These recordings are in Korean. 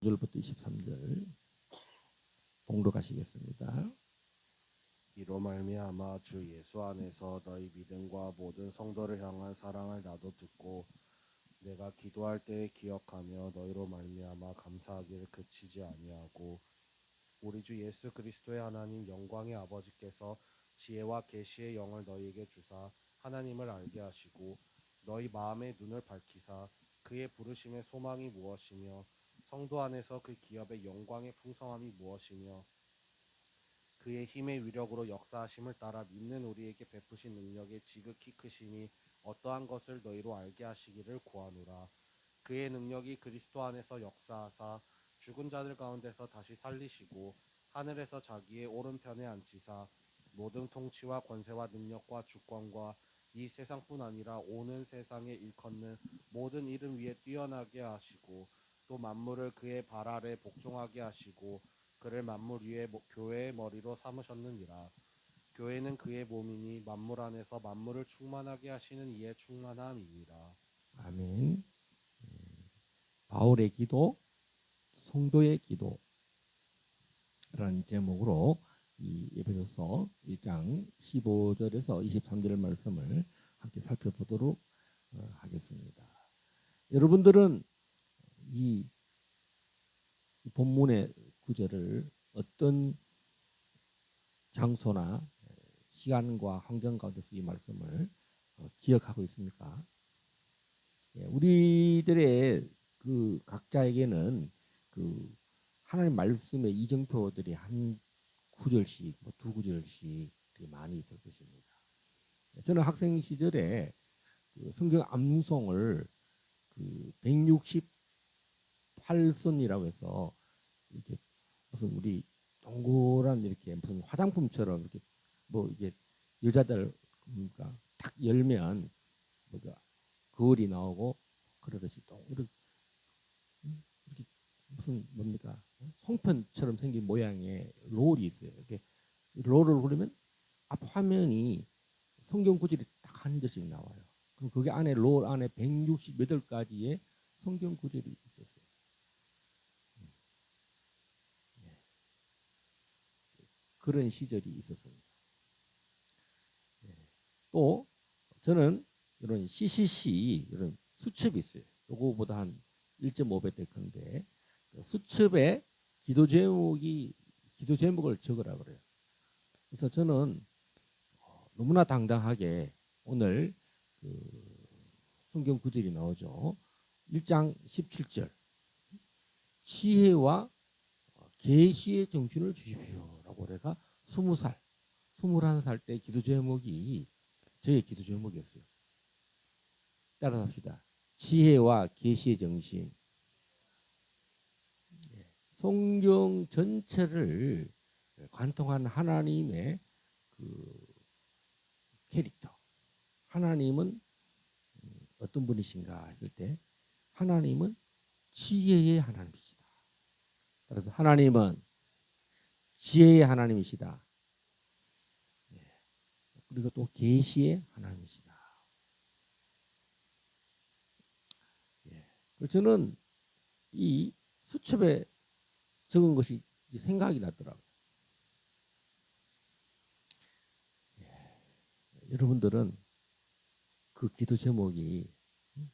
1절부터 23절 봉독하시겠습니다. 이로 말미암아 주 예수 안에서 너희 믿음과 모든 성도를 향한 사랑을 나도 듣고 내가 기도할 때에 기억하며 너희로 말미암아 감사하기를 그치지 아니하고 우리 주 예수 그리스도의 하나님 영광의 아버지께서 지혜와 계시의 영을 너희에게 주사 하나님을 알게 하시고 너희 마음의 눈을 밝히사 그의 부르심의 소망이 무엇이며 성도 안에서 그 기업의 영광의 풍성함이 무엇이며 그의 힘의 위력으로 역사하심을 따라 믿는 우리에게 베푸신 능력의 지극히 크심이 어떠한 것을 너희로 알게 하시기를 구하노라. 그의 능력이 그리스도 안에서 역사하사 죽은 자들 가운데서 다시 살리시고 하늘에서 자기의 오른편에 앉히사 모든 통치와 권세와 능력과 주권과 이 세상뿐 아니라 오는 세상에 일컫는 모든 이름 위에 뛰어나게 하시고 또 만물을 그의 발 아래 복종하게 하시고 그를 만물 위에 교회의 머리로 삼으셨느니라. 교회는 그의 몸이니 만물 안에서 만물을 충만하게 하시는 이의 충만함이니라. 아멘. 바울의 기도, 성도의 기도라는 제목으로 이 에베소서 1장 15절에서 23절 말씀을 함께 살펴보도록 하겠습니다. 여러분들은 이 본문의 구절을 어떤 장소나 시간과 환경 가운데서 이 말씀을 기억하고 있습니까? 우리들의 그 각자에게는 그 하나님 말씀의 이정표들이 한 구절씩, 두 구절씩 많이 있을 것입니다. 저는 학생 시절에 그 성경 암송을 그 168선이라고 해서 이렇게 무슨 우리 동그란 이렇게 무슨 화장품처럼 이렇게 뭐 이게 여자들 그러니까 딱 열면 뭐가 거울이 나오고 그러듯이 또 이렇게 무슨 뭡니까 송편처럼 생긴 모양의 롤이 있어요. 이렇게 롤을 누르면 앞 화면이 성경 구절이 딱 한 절씩 나와요. 그럼 그게 안에 롤 안에 168가지의 성경 구절이 있었어요. 그런 시절이 있었습니다. 또 저는 이런 CCC 이런 수첩이 있어요. 요거보다 한 1.5배 더 큰데 수첩에 기도 제목을 적으라 그래요. 그래서 저는 너무나 당당하게 오늘 그 성경 구절이 나오죠. 1장 17절 지혜와 계시의 정신을 주십시오라고 내가 20살, 21살 때 기도 제목이 저의 기도 제목이었어요. 따라서 합시다. 지혜와 계시의 정신. 성경 전체를 관통한 하나님의 그 캐릭터. 하나님은 어떤 분이신가 했을 때 하나님은 지혜의 하나님이시다. 따라서 하나님은 지혜의 하나님이시다. 그리고 또 계시의 하나님이시다. 그래서 저는 이 수첩에 적은 것이 생각이 났더라고요. 여러분들은 그 기도 제목이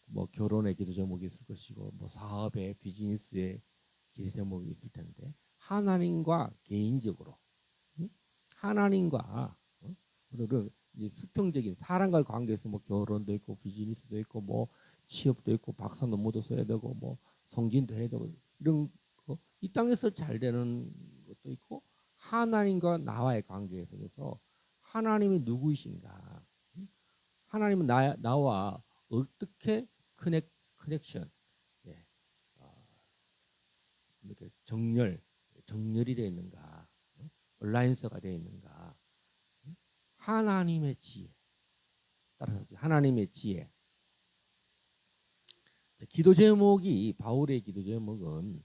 뭐 결혼의 기도 제목이 있을 것이고 뭐 사업의 비즈니스의 기도 제목이 있을 텐데 하나님과 개인적으로 하나님과 그런 수평적인 사람과의 관계에서 뭐 결혼도 있고 비즈니스도 있고 뭐 취업도 있고 박사 논문도 써야 되고 뭐 성진도 해야 되고 이런 거, 이 땅에서 잘 되는 것도 있고 하나님과 나와의 관계 속에서 하나님이 누구이신가? 하나님은 나와 어떻게 커넥션, 예, 이렇게 정렬이 되어 있는가? 얼라이언스가 되어 있는가? 하나님의 지혜. 따라서 하나님의 지혜. 기도 제목이 바울의 기도 제목은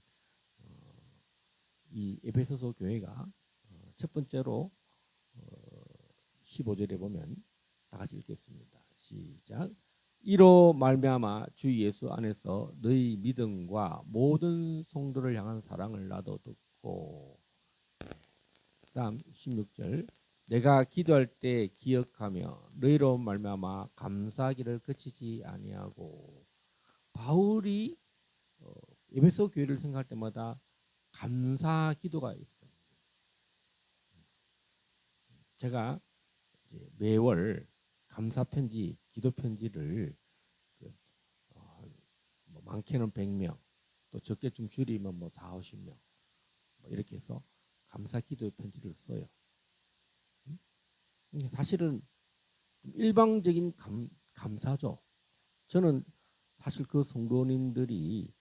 이 에베소서 교회가 첫 번째로 15절에 보면 다 같이 읽겠습니다. 시작. 이로 말미암아 주 예수 안에서 너희 믿음과 모든 성도를 향한 사랑을 나도 듣고. 다음 16절. 내가 기도할 때 기억하며 너희로 말미암아 감사하기를 그치지 아니하고. 바울이 에베소 교회를 생각할 때마다 감사 기도가 있어요. 제가 이제 매월 감사 편지, 기도 편지를 뭐 많게는 100명, 또 적게 좀 줄이면 뭐 4, 50명 뭐 이렇게 해서 감사 기도 편지를 써요. 사실은 좀 일방적인 감사죠. 저는 사실 그 성도님들이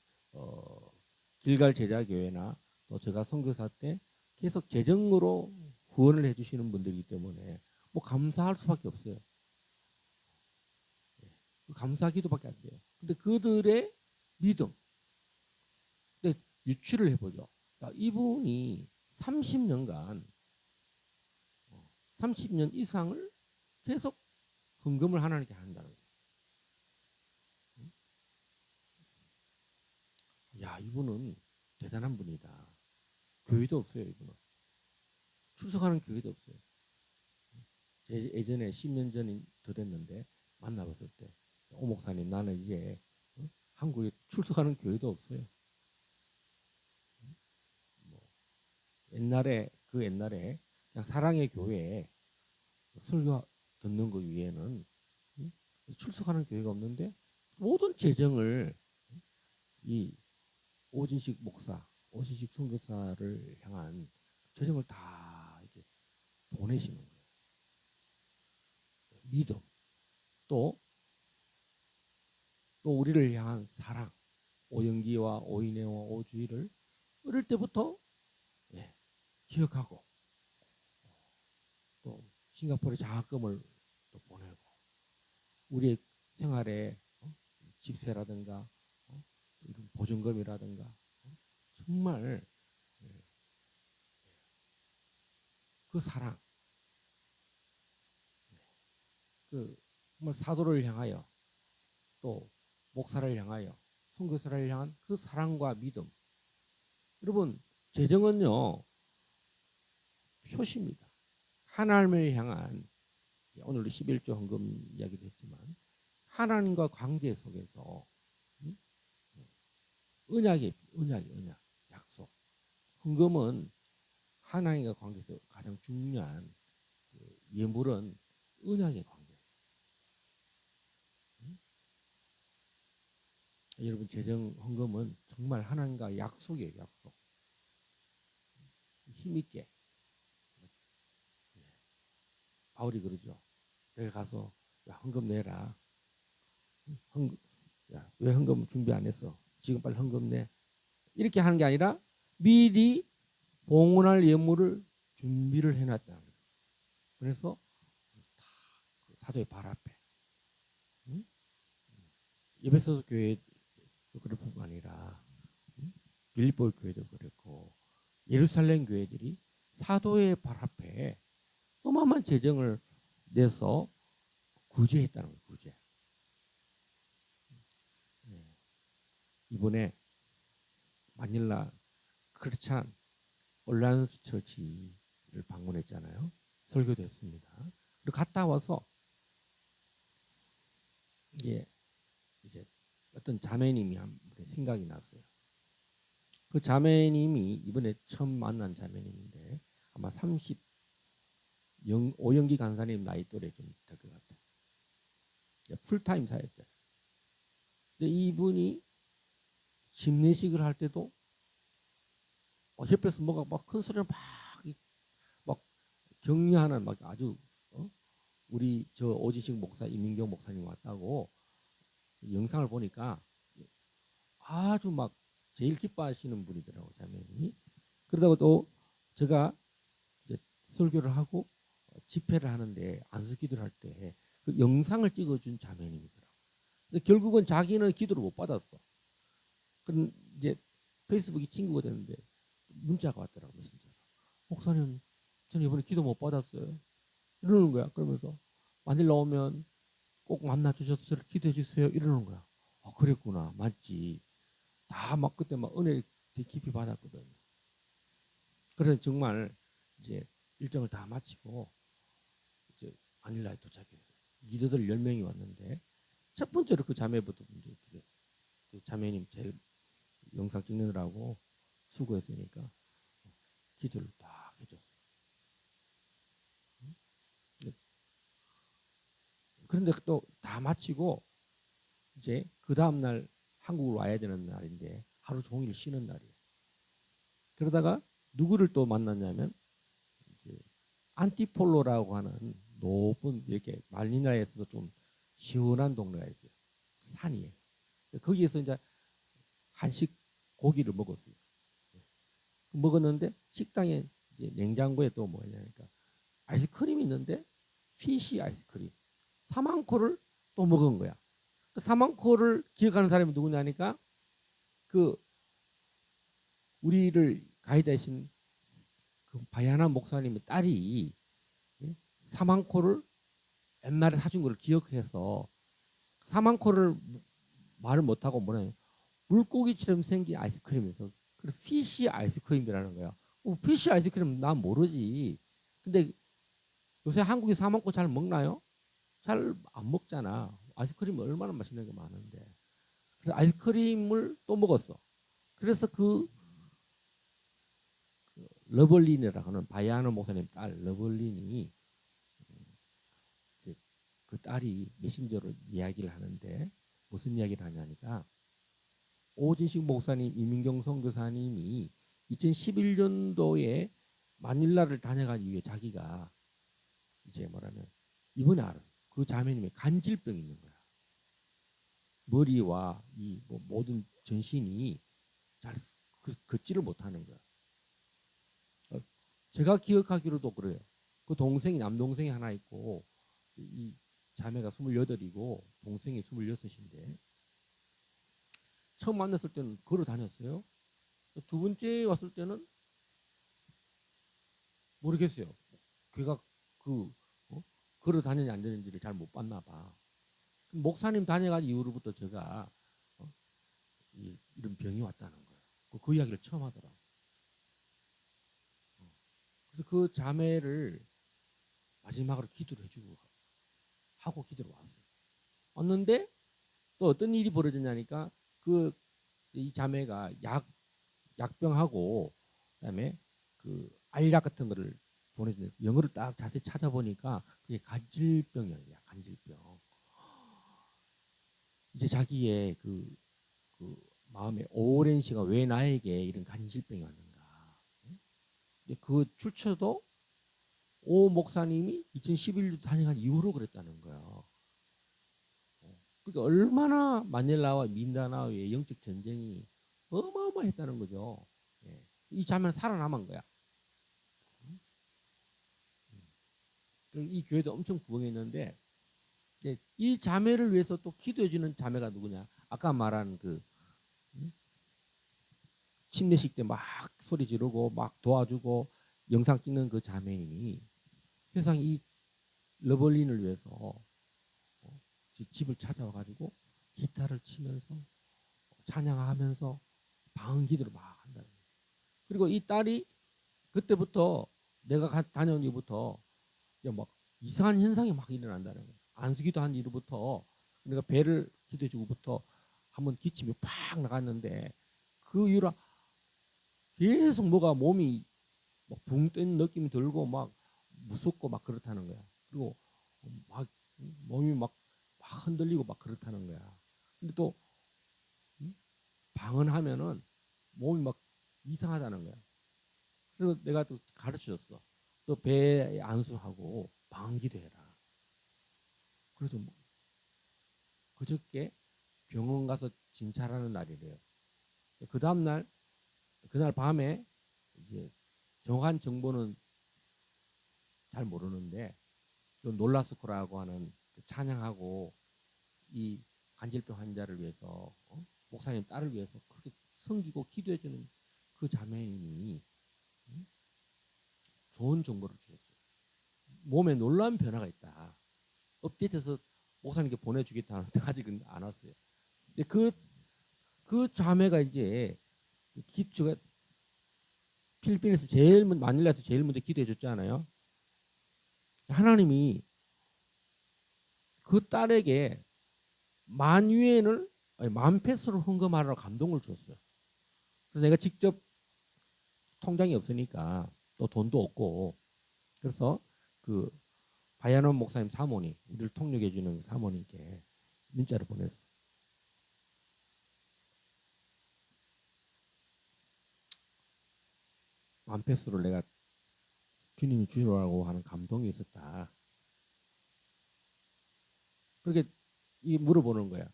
길갈 제자교회나 또 제가 선교사 때 계속 재정으로 후원을 해주시는 분들이기 때문에 뭐 감사할 수밖에 없어요. 그 감사 기도밖에 안 돼요. 근데 그들의 믿음, 근데 유추를 해보죠. 야, 이분이 30년간 30년 이상을 계속 헌금을 하나님께 한다는 거예요. 야, 이분은 대단한 분이다. 교회도 없어요, 이분은. 출석하는 교회도 없어요. 예전에 10년 전이 더 됐는데 만나봤을 때, 오 목사님, 나는 이제 한국에 출석하는 교회도 없어요. 뭐 옛날에 그 옛날에 그냥 사랑의 교회에 설교 듣는 거 위에는 출석하는 교회가 없는데 모든 재정을 이 오진식 목사, 오진식 선교사를 향한 재정을 다 이렇게 보내시는 거예요. 믿음, 또 우리를 향한 사랑, 오영기와 오인혜와 오주희를 어릴 때부터 기억하고, 또 싱가포르에 장학금을 또 보내고, 우리의 생활에 집세라든가 이런 보증금이라든가 정말 그 사랑, 그 정말 사도를 향하여 또 목사를 향하여 선교사를 향한 그 사랑과 믿음. 여러분, 재정은요 표시입니다. 하나님을 향한, 오늘도 11조 헌금 이야기도 했지만 하나님과 관계 속에서 언약, 약속. 헌금은 하나님과 관계에서 가장 중요한 예물은 언약의 관계. 여러분, 재정 헌금은 정말 하나님과 약속이에요, 약속. 힘있게. 바울이 그러죠. 내가 가서 야, 헌금 내라. 야, 왜 헌금 준비 안 했어? 지금 빨리 헌금 내. 이렇게 하는 게 아니라 미리 봉헌할 예물을 준비를 해놨다는 거예요. 그래서 다 사도의 발 앞에. 응? 에베소 교회도 그럴 뿐만 아니라 빌립보 교회도 그랬고 예루살렘 교회들이 사도의 발 앞에 어마어마한 재정을 내서 구제했다는 거예요. 구제. 이번에 마닐라 크리스찬 올란스 처치를 방문했잖아요. 설교됐습니다. 그리고 갔다 와서 이제 어떤 자매님이 한 분의 생각이 났어요. 그 자매님이 이번에 처음 만난 자매님인데 아마 30 오영기 간사님 나이 또래 좀 될 것 같아요. 풀타임 사역자. 근데 이분이 심내식을 할 때도 옆에서 뭐가 막 큰 소리를 막 격려하는 막 아주 우리 저 오지식 목사 이민경 목사님 왔다고 영상을 보니까 아주 막 제일 기뻐하시는 분이더라고 자매님이. 그러다가 또 제가 이제 설교를 하고 집회를 하는데 안수기도를 할 때 그 영상을 찍어준 자매님이더라고. 근데 결국은 자기는 기도를 못 받았어. 그럼 이제 페이스북이 친구가 됐는데 문자가 왔더라고 메신저로. 목사님, 저는 이번에 기도 못 받았어요. 이러는 거야. 그러면서 마닐라 오면 꼭 만나 주셔서 저를 기도해 주세요 이러는 거야. 그랬구나, 맞지. 다 막 그때 막 은혜 되게 깊이 받았거든요. 그래서 정말 이제 일정을 다 마치고 이제 마닐라에 도착했어요. 리더들 10명이 왔는데 첫 번째로 그 자매부터 먼저 기도했어요. 그 자매님 제일 영상 찍느라고 수고했으니까 기도를 딱 해줬어요. 그런데 또 다 마치고 이제 그 다음 날 한국으로 와야 되는 날인데 하루 종일 쉬는 날이에요. 그러다가 누구를 또 만났냐면 이제 안티폴로라고 하는 높은 이렇게 말리나에서도 좀 시원한 동네가 있어요. 산이에요. 거기에서 이제 한식 고기를 먹었어요. 먹었는데 식당에 이제 냉장고에 또 뭐냐니까 아이스크림이 있는데 피시 아이스크림 사망코를 또 먹은 거야. 그 사망코를 기억하는 사람이 누구냐니까 그 우리를 가이드하신 그 바야나 목사님의 딸이 사망코를 옛날에 사준 걸 기억해서 사망코를 말을 못하고 뭐냐 물고기처럼 생긴 아이스크림에서 그 피시 아이스크림이라는 거야. 피시 아이스크림 난 모르지. 근데 요새 한국에 사먹고 잘 먹나요? 잘 안 먹잖아. 아이스크림 얼마나 맛있는 게 많은데. 그래서 아이스크림을 또 먹었어. 그래서 그 러벌린이라고 하는 바이아너 목사님 딸 러벌린이 이제 그 딸이 메신저로 이야기를 하는데 무슨 이야기를 하냐니까 오진식 목사님, 이민경 선교사님이 2011년도에 마닐라를 다녀간 이후에 자기가 이제 뭐라면 이번에 알아. 그 자매님의 간질병이 있는 거야. 머리와 이 뭐 모든 전신이 잘 걷지를 못하는 거야. 제가 기억하기로도 그래요. 그 동생이 남동생이 하나 있고 이 자매가 28이고 동생이 26인데 처음 만났을 때는 걸어 다녔어요. 두 번째 왔을 때는 모르겠어요. 걔가 그 걸어 다니는지 안 되는지를 잘 못 봤나 봐. 목사님 다녀간 이후로부터 제가 이런 병이 왔다는 거예요. 그 이야기를 처음 하더라고. 그래서 그 자매를 마지막으로 기도를 해주고 하고 기도를 왔어요. 왔는데 또 어떤 일이 벌어졌냐니까 그 이 자매가 약병하고 그다음에 그 알약 같은 거를 보내주는데 영어를 딱 자세히 찾아보니까 그게 간질병이야. 간질병. 이제 자기의 그 마음의 오랜 시간 왜 나에게 이런 간질병이 왔는가. 그 출처도 오 목사님이 2011년 다녀간 이후로 그랬다는 거예요. 그러니까 얼마나 마닐라와 민다나오의 영적 전쟁이 어마어마했다는 거죠. 이 자매는 살아남은 거야. 이 교회도 엄청 부흥했는데 이 자매를 위해서 또 기도해주는 자매가 누구냐? 아까 말한 그 침례식 때 막 소리 지르고 막 도와주고 영상 찍는 그 자매님이 세상 이 러벌린을 위해서 집을 찾아와 가지고 기타를 치면서 찬양하면서 방언 기도를 막 한다. 그리고 이 딸이 그때부터 내가 다녀온 이후부터 막 이상한 현상이 막 일어난다는 거예요. 안수기도 한 이후부터 내가 배를 기도해주고부터 한번 기침이 팍 나갔는데 그 이후로 계속 뭐가 몸이 붕 뜬 느낌이 들고 막 무섭고 막 그렇다는 거야. 그리고 막 몸이 막 흔들리고 막 그렇다는 거야. 근데 또 방언하면은 몸이 막 이상하다는 거야. 그래서 내가 또 가르쳐줬어. 또 배에 안수하고 방언기도 해라. 그래서 뭐 그저께 병원 가서 진찰하는 날이래요. 그 다음 날 그날 밤에 이제 정확한 정보는 잘 모르는데 그 놀라스코라고 하는 그 찬양하고 이 간질병 환자를 위해서 목사님 딸을 위해서 그렇게 섬기고 기도해주는 그 자매님이 좋은 정보를 주셨어요. 몸에 놀라운 변화가 있다. 업데이트해서 목사님께 보내주겠다 하는데 아직은 안 왔어요. 근데 그 자매가 이제 기초가 필리핀에서 마닐라에서 제일 먼저 기도해 줬잖아요. 하나님이 그 딸에게 10,000유엔을 10,000페소를 헌금하라고 감동을 줬어요. 그래서 내가 직접 통장이 없으니까 또 돈도 없고 그래서 그 바야논 목사님 사모님 우리를 통역해 주는 사모님께 문자를 보냈어. 만페소를 내가 주님이 주라고 하는 감동이 있었다. 그렇게 이 물어보는 거야.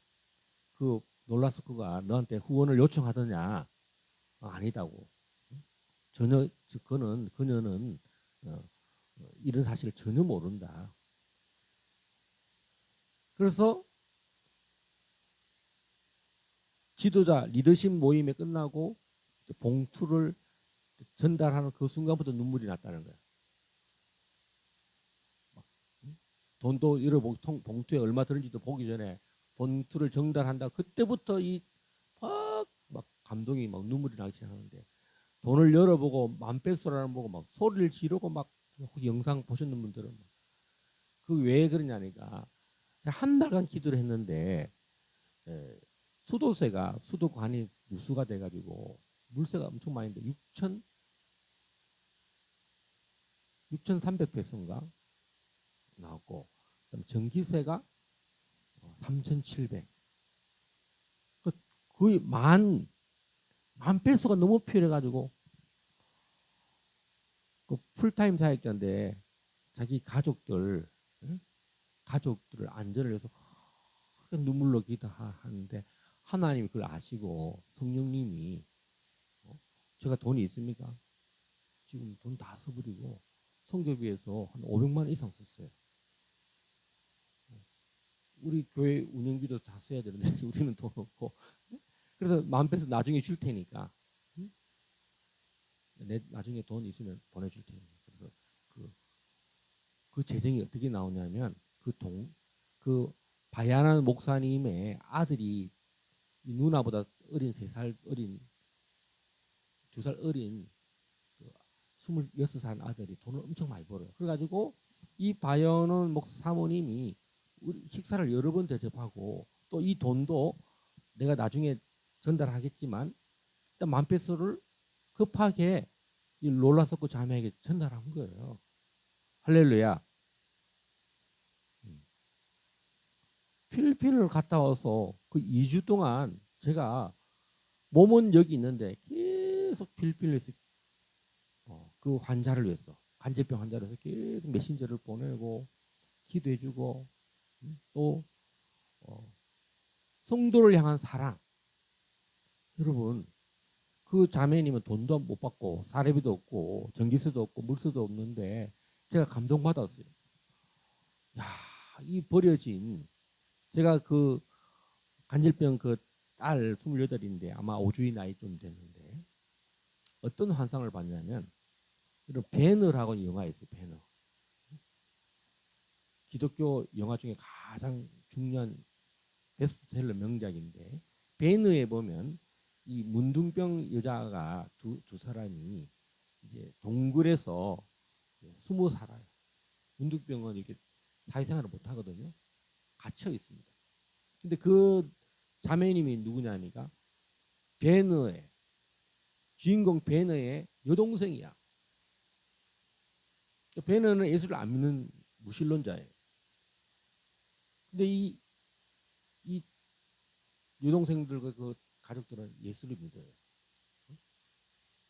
그 놀라스코가 너한테 후원을 요청하더냐? 아니다고. 전혀 그녀는 이런 사실을 전혀 모른다. 그래서 지도자 리더십 모임이 끝나고 봉투를 전달하는 그 순간부터 눈물이 났다는 거야. 돈도 잃어보고 봉투에 얼마 들은지도 보기 전에 봉투를 전달한다. 그때부터 막 감동이 막 눈물이 나기 시작하는데 돈을 열어보고 만페소라는 보고 막 소리를 지르고 막 영상 보셨는 분들은 그 왜 그러냐니까 한 달간 기도를 했는데 수도관이 누수가 돼가지고 물세가 엄청 많이 돼 6,300페소인가 나왔고 그다음 전기세가 3,700. 거의 만 페소가 너무 필요해가지고 그 풀타임 사역자인데 자기 가족들을 안전을 위해서 눈물로 기도하는데 하나님이 그걸 아시고 성령님이 제가 돈이 있습니까? 지금 돈 다 써버리고 성교비에서 한 500만 원 이상 썼어요. 우리 교회 운영비도 다 써야 되는데 우리는 돈 없고 그래서 만페소 나중에 줄 테니까 나중에 돈 있으면 보내줄 테니까 그래서 그 재정이 어떻게 나오냐면 그 바야나 목사님의 아들이 누나보다 어린 3살 어린 2살 어린 26살 아들이 돈을 엄청 많이 벌어요. 그래가지고 이 바야나 목사 사모님이 우리 식사를 여러 번 대접하고 또 이 돈도 내가 나중에 전달하겠지만 일단 만페소를 급하게 이 롤라서코 자매에게 전달한 거예요. 할렐루야. 필리핀을 갔다 와서 그 2주 동안 제가 몸은 여기 있는데 계속 필리핀에서 그 환자를 위해서 간질병 환자를 위해서 계속 메신저를 보내고 기도해주고 또 성도를 향한 사랑. 여러분 그 자매님은 돈도 못 받고 사례비도 없고 전기세도 없고 물세도 없는데 제가 감동받았어요. 야, 이 버려진 제가 그 간질병 그 딸 28인데 아마 5주의 나이 좀 됐는데 어떤 환상을 봤냐면 이런 배너라고 영화 있어요. 배너. 기독교 영화 중에 가장 중요한 베스트셀러 명작인데 배너에 보면 이 문둥병 여자가 두 사람이 이제 동굴에서 숨어 살아요. 문둥병은 이렇게 사회생활을 못 하거든요. 갇혀 있습니다. 근데 그 자매님이 누구냐니까 배너의 주인공 배너의 여동생이야. 배너는 예수를 안 믿는 무신론자예요. 근데 이 여동생들과 그 가족들은 예수를 믿어요.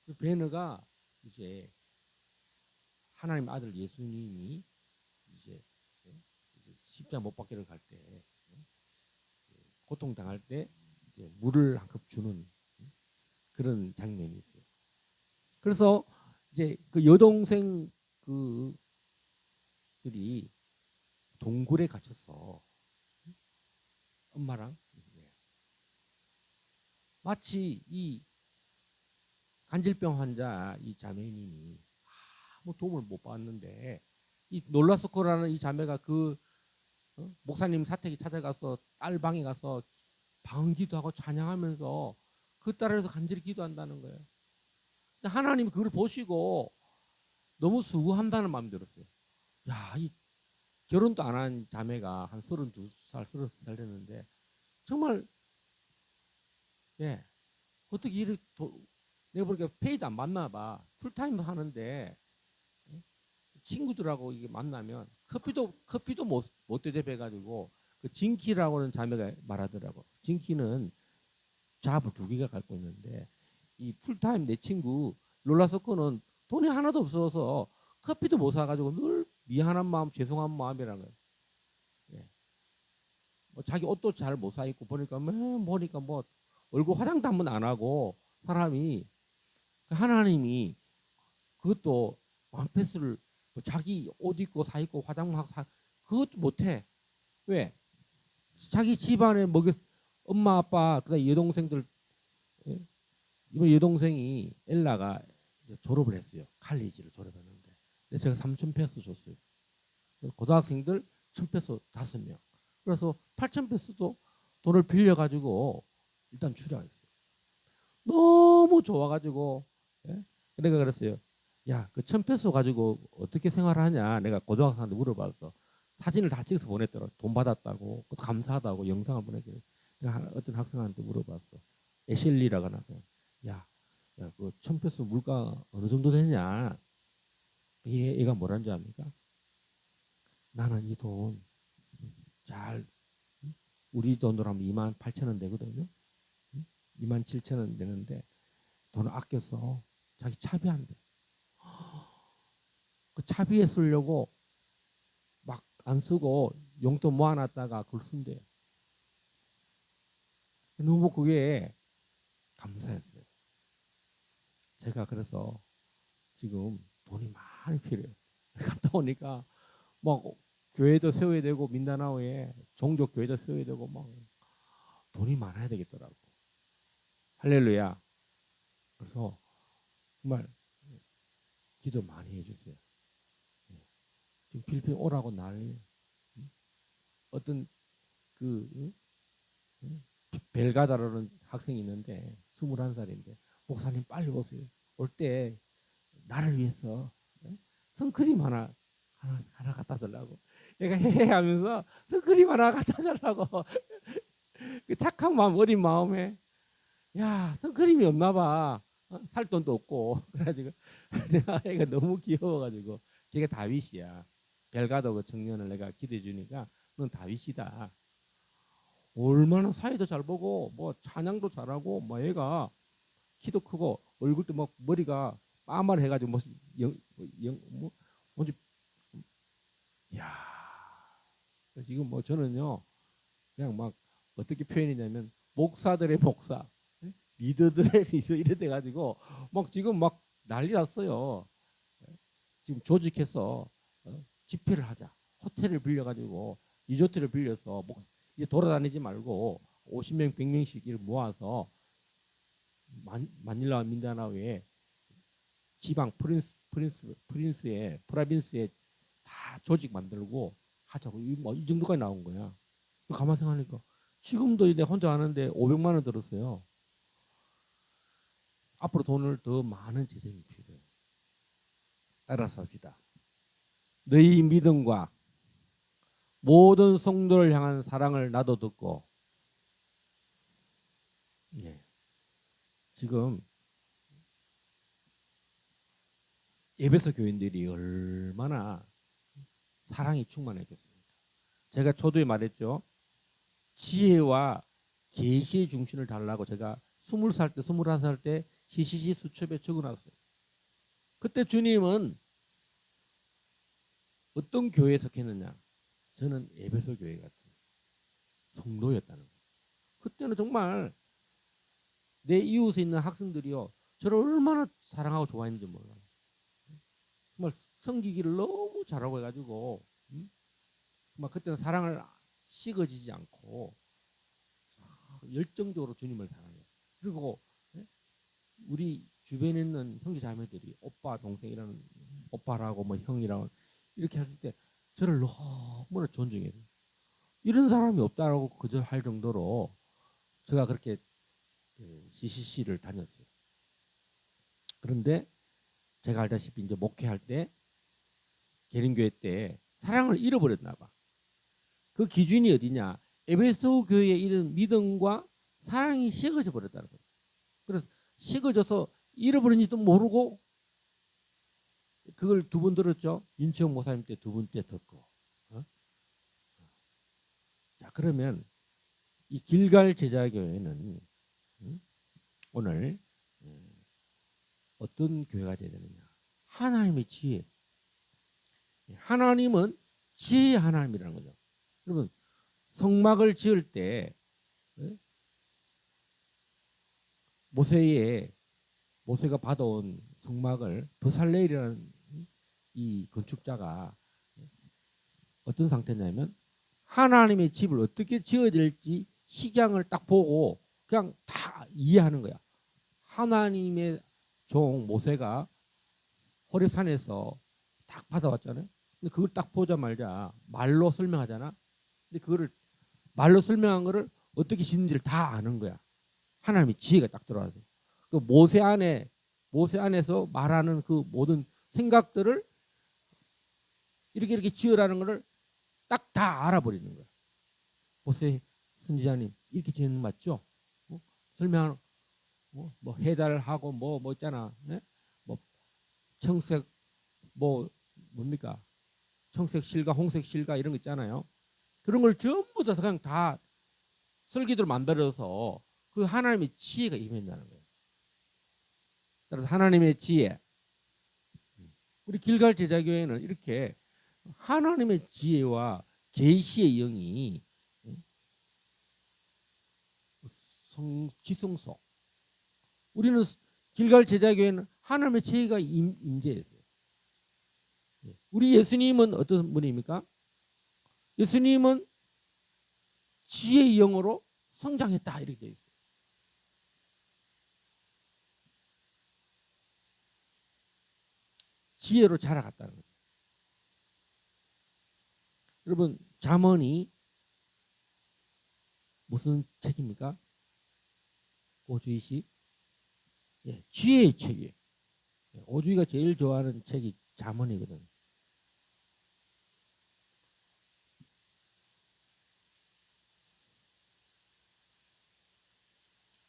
그 배너가 이제 하나님 아들 예수님이 이제 십자가 못 박기를 갈 때 고통 당할 때 이제 물을 한 컵 주는 그런 장면이 있어요. 그래서 이제 그 여동생 그들이 동굴에 갇혀서 엄마랑 마치 이 간질병 환자 이 자매님이 아무 도움을 못 받는데 이 놀라스코라는 이 자매가 그 목사님 사택에 찾아가서 딸 방에 가서 방기도 하고 찬양하면서 그 딸에서 간절히 기도한다는 거예요. 하나님이 그걸 보시고 너무 수고한다는 마음이 들었어요. 야, 이 결혼도 안 한 자매가 한 32살, 33살 됐는데 정말 예 어떻게 이렇게 내가 보니까 페이도 안 맞나 봐. 풀타임 하는데 친구들하고 이게 만나면 커피도 못 대접해가지고 그 진키라고 하는 자매가 말하더라고. 진키는 잡을 2개가 갖고 있는데 이 풀타임 내 친구 롤라서커는 돈이 하나도 없어서 커피도 못 사가지고 늘 미안한 마음, 죄송한 마음이라는 거예요. 예. 뭐 자기 옷도 잘 못 사 입고 보니까 뭐 얼굴 화장도 한 번 안 하고 사람이 하나님이 그것도 완패스를 뭐 자기 옷 입고 사 입고 화장하고 그것도 못해. 왜? 자기 집안에 엄마 아빠 그다음 여동생들 예? 이번 여동생이 엘라가 졸업을 했어요. 칼리지를 졸업했는데 근데 제가 3천 페소 줬어요. 고등학생들 1,000 페소 5명. 그래서 8천 페소도 돈을 빌려가지고 일단 출연했어요. 너무 좋아가지고 예? 내가 그랬어요. 야, 그 1,000 페소 가지고 어떻게 생활하냐? 내가 고등학생한테 물어봤어. 사진을 다 찍어서 보냈더라. 돈 받았다고, 감사하다고 영상을 보내더니 내가 어떤 학생한테 물어봤어. 애슐리라고 하나. 야, 그 1,000 페소 물가 어느 정도 되냐? 얘가 뭐라는 줄 압니까? 나는 이 돈 잘 우리 돈으로 하면 28,000원 되거든요. 27,000원 되는데 돈을 아껴서 자기 차비한대. 그 차비에 쓰려고 막 안 쓰고 용돈 모아놨다가 그걸 쓴대요. 너무 그게 감사했어요. 제가 그래서 지금 돈이 많이 필요해요. 갔다 오니까 막 교회도 세워야 되고 민다나오에 종족 교회도 세워야 되고 막 돈이 많아야 되겠더라고. 할렐루야. 그래서 정말 기도 많이 해주세요. 지금 필리핀 오라고 난리. 어떤 그 벨가다라는 학생이 있는데 21살인데 목사님 빨리 오세요. 올 때 나를 위해서 선크림 하나 갖다 달라고. 얘가 헤헤 하면서 선크림 하나 갖다 달라고. 그 착한 마음, 어린 마음에 야 선크림이 없나 봐. 살 돈도 없고 그래가지고 내가 애가 너무 귀여워가지고 걔가 다윗이야. 벨가도 그 청년을 내가 기도해 주니까 넌 다윗이다. 얼마나 사회도 잘 보고 뭐 찬양도 잘하고 뭐 얘가 키도 크고 얼굴도 막 머리가 빠말 해가지고 무슨 뭐 뭔지 야 지금 뭐 저는요 그냥 막 어떻게 표현이냐면 목사들의 목사 리더들의 리더 이래 돼가지고 막 지금 막 난리 났어요. 지금 조직해서 집회를 하자. 호텔을 빌려가지고 리조트를 빌려서 이제 돌아다니지 말고 50명, 100명씩 이렇게 모아서 마닐라와 민다나오에 지방 프린스의 프라빈스에 다 조직 만들고 하자고 이 정도까지 나온 거야. 가만 생각하니까 지금도 내 혼자 하는데 500만 원 들었어요. 앞으로 돈을 더 많은 재정이 필요해. 따라서 합시다. 너희 믿음과 모든 성도를 향한 사랑을 나도 듣고 예. 지금 에베소 교인들이 얼마나 사랑이 충만했겠습니까? 제가 초두에 말했죠. 지혜와 계시의 중심을 달라고 제가 20살 때 21살 때 CCC 수첩에 적어놨어요. 그때 주님은 어떤 교회에 속했느냐? 저는 에베소 교회 같은 성도였다는 거예요. 그때는 정말 내 이웃에 있는 학생들이요. 저를 얼마나 사랑하고 좋아했는지 몰라요. 정말 섬기기를 너무 잘하고 해가지고 막 그때는 사랑을 식어지지 않고 열정적으로 주님을 사랑했어요. 그리고 우리 주변에 있는 형제 자매들이 오빠 동생 이런 오빠라고 뭐 형이라고 이렇게 했을 때 저를 너무나 존중해요. 이런 사람이 없다라고 거절할 정도로 제가 그렇게 CCC를 다녔어요. 그런데 제가 알다시피 이제 목회할 때 계림교회 때 사랑을 잃어버렸나 봐. 그 기준이 어디냐? 에베소 교회에 이런 믿음과 사랑이 식어져 버렸다는 거예요. 그래서 식어져서 잃어버린지도 모르고 그걸 두 번 들었죠. 윤치영 목사님 때 두 번째 듣고. 자, 그러면 이 길갈 제자교회는 오늘 어떤 교회가 되어야 되느냐? 하나님의 지혜. 하나님은 지혜의 하나님이라는 거죠. 여러분, 성막을 지을 때 모세가 받아온 성막을 버살레일이라는 이 건축자가 어떤 상태냐면 하나님의 집을 어떻게 지어야 될지 식양을 딱 보고 그냥 다 이해하는 거야. 하나님의 종 모세가 호렙산에서 딱 받아왔잖아요. 근데 그걸 딱 보자마자 말로 설명하잖아. 근데 그거를 말로 설명한 거를 어떻게 짓는지를 다 아는 거야. 하나님의 지혜가 딱 들어와서 그 모세 안에서 말하는 그 모든 생각들을 이렇게 지으라는 거를 딱 다 알아버리는 거야. 모세 선지자님 이렇게 지는 거 맞죠? 설명 뭐 해달하고 뭐 있잖아. 네? 뭐 청색 뭡니까? 청색 실과 홍색 실과 이런 거 있잖아요. 그런 걸 전부 다 그냥 다 설계도를 만들어서 그 하나님의 지혜가 임한다는 거예요. 따라서 하나님의 지혜. 우리 길갈 제자교회는 이렇게 하나님의 지혜와 계시의 영이 지성소. 우리는 길갈 제자교회는 하나님의 지혜가 임재했어요. 우리 예수님은 어떤 분입니까? 예수님은 지혜의 영으로 성장했다 이렇게 되어 있어요. 지혜로 자라갔다는 거죠. 여러분 잠언이 무슨 책입니까? 오주희씨? 예, 지혜의 책이에요. 오주희가 제일 좋아하는 책이 잠언이거든.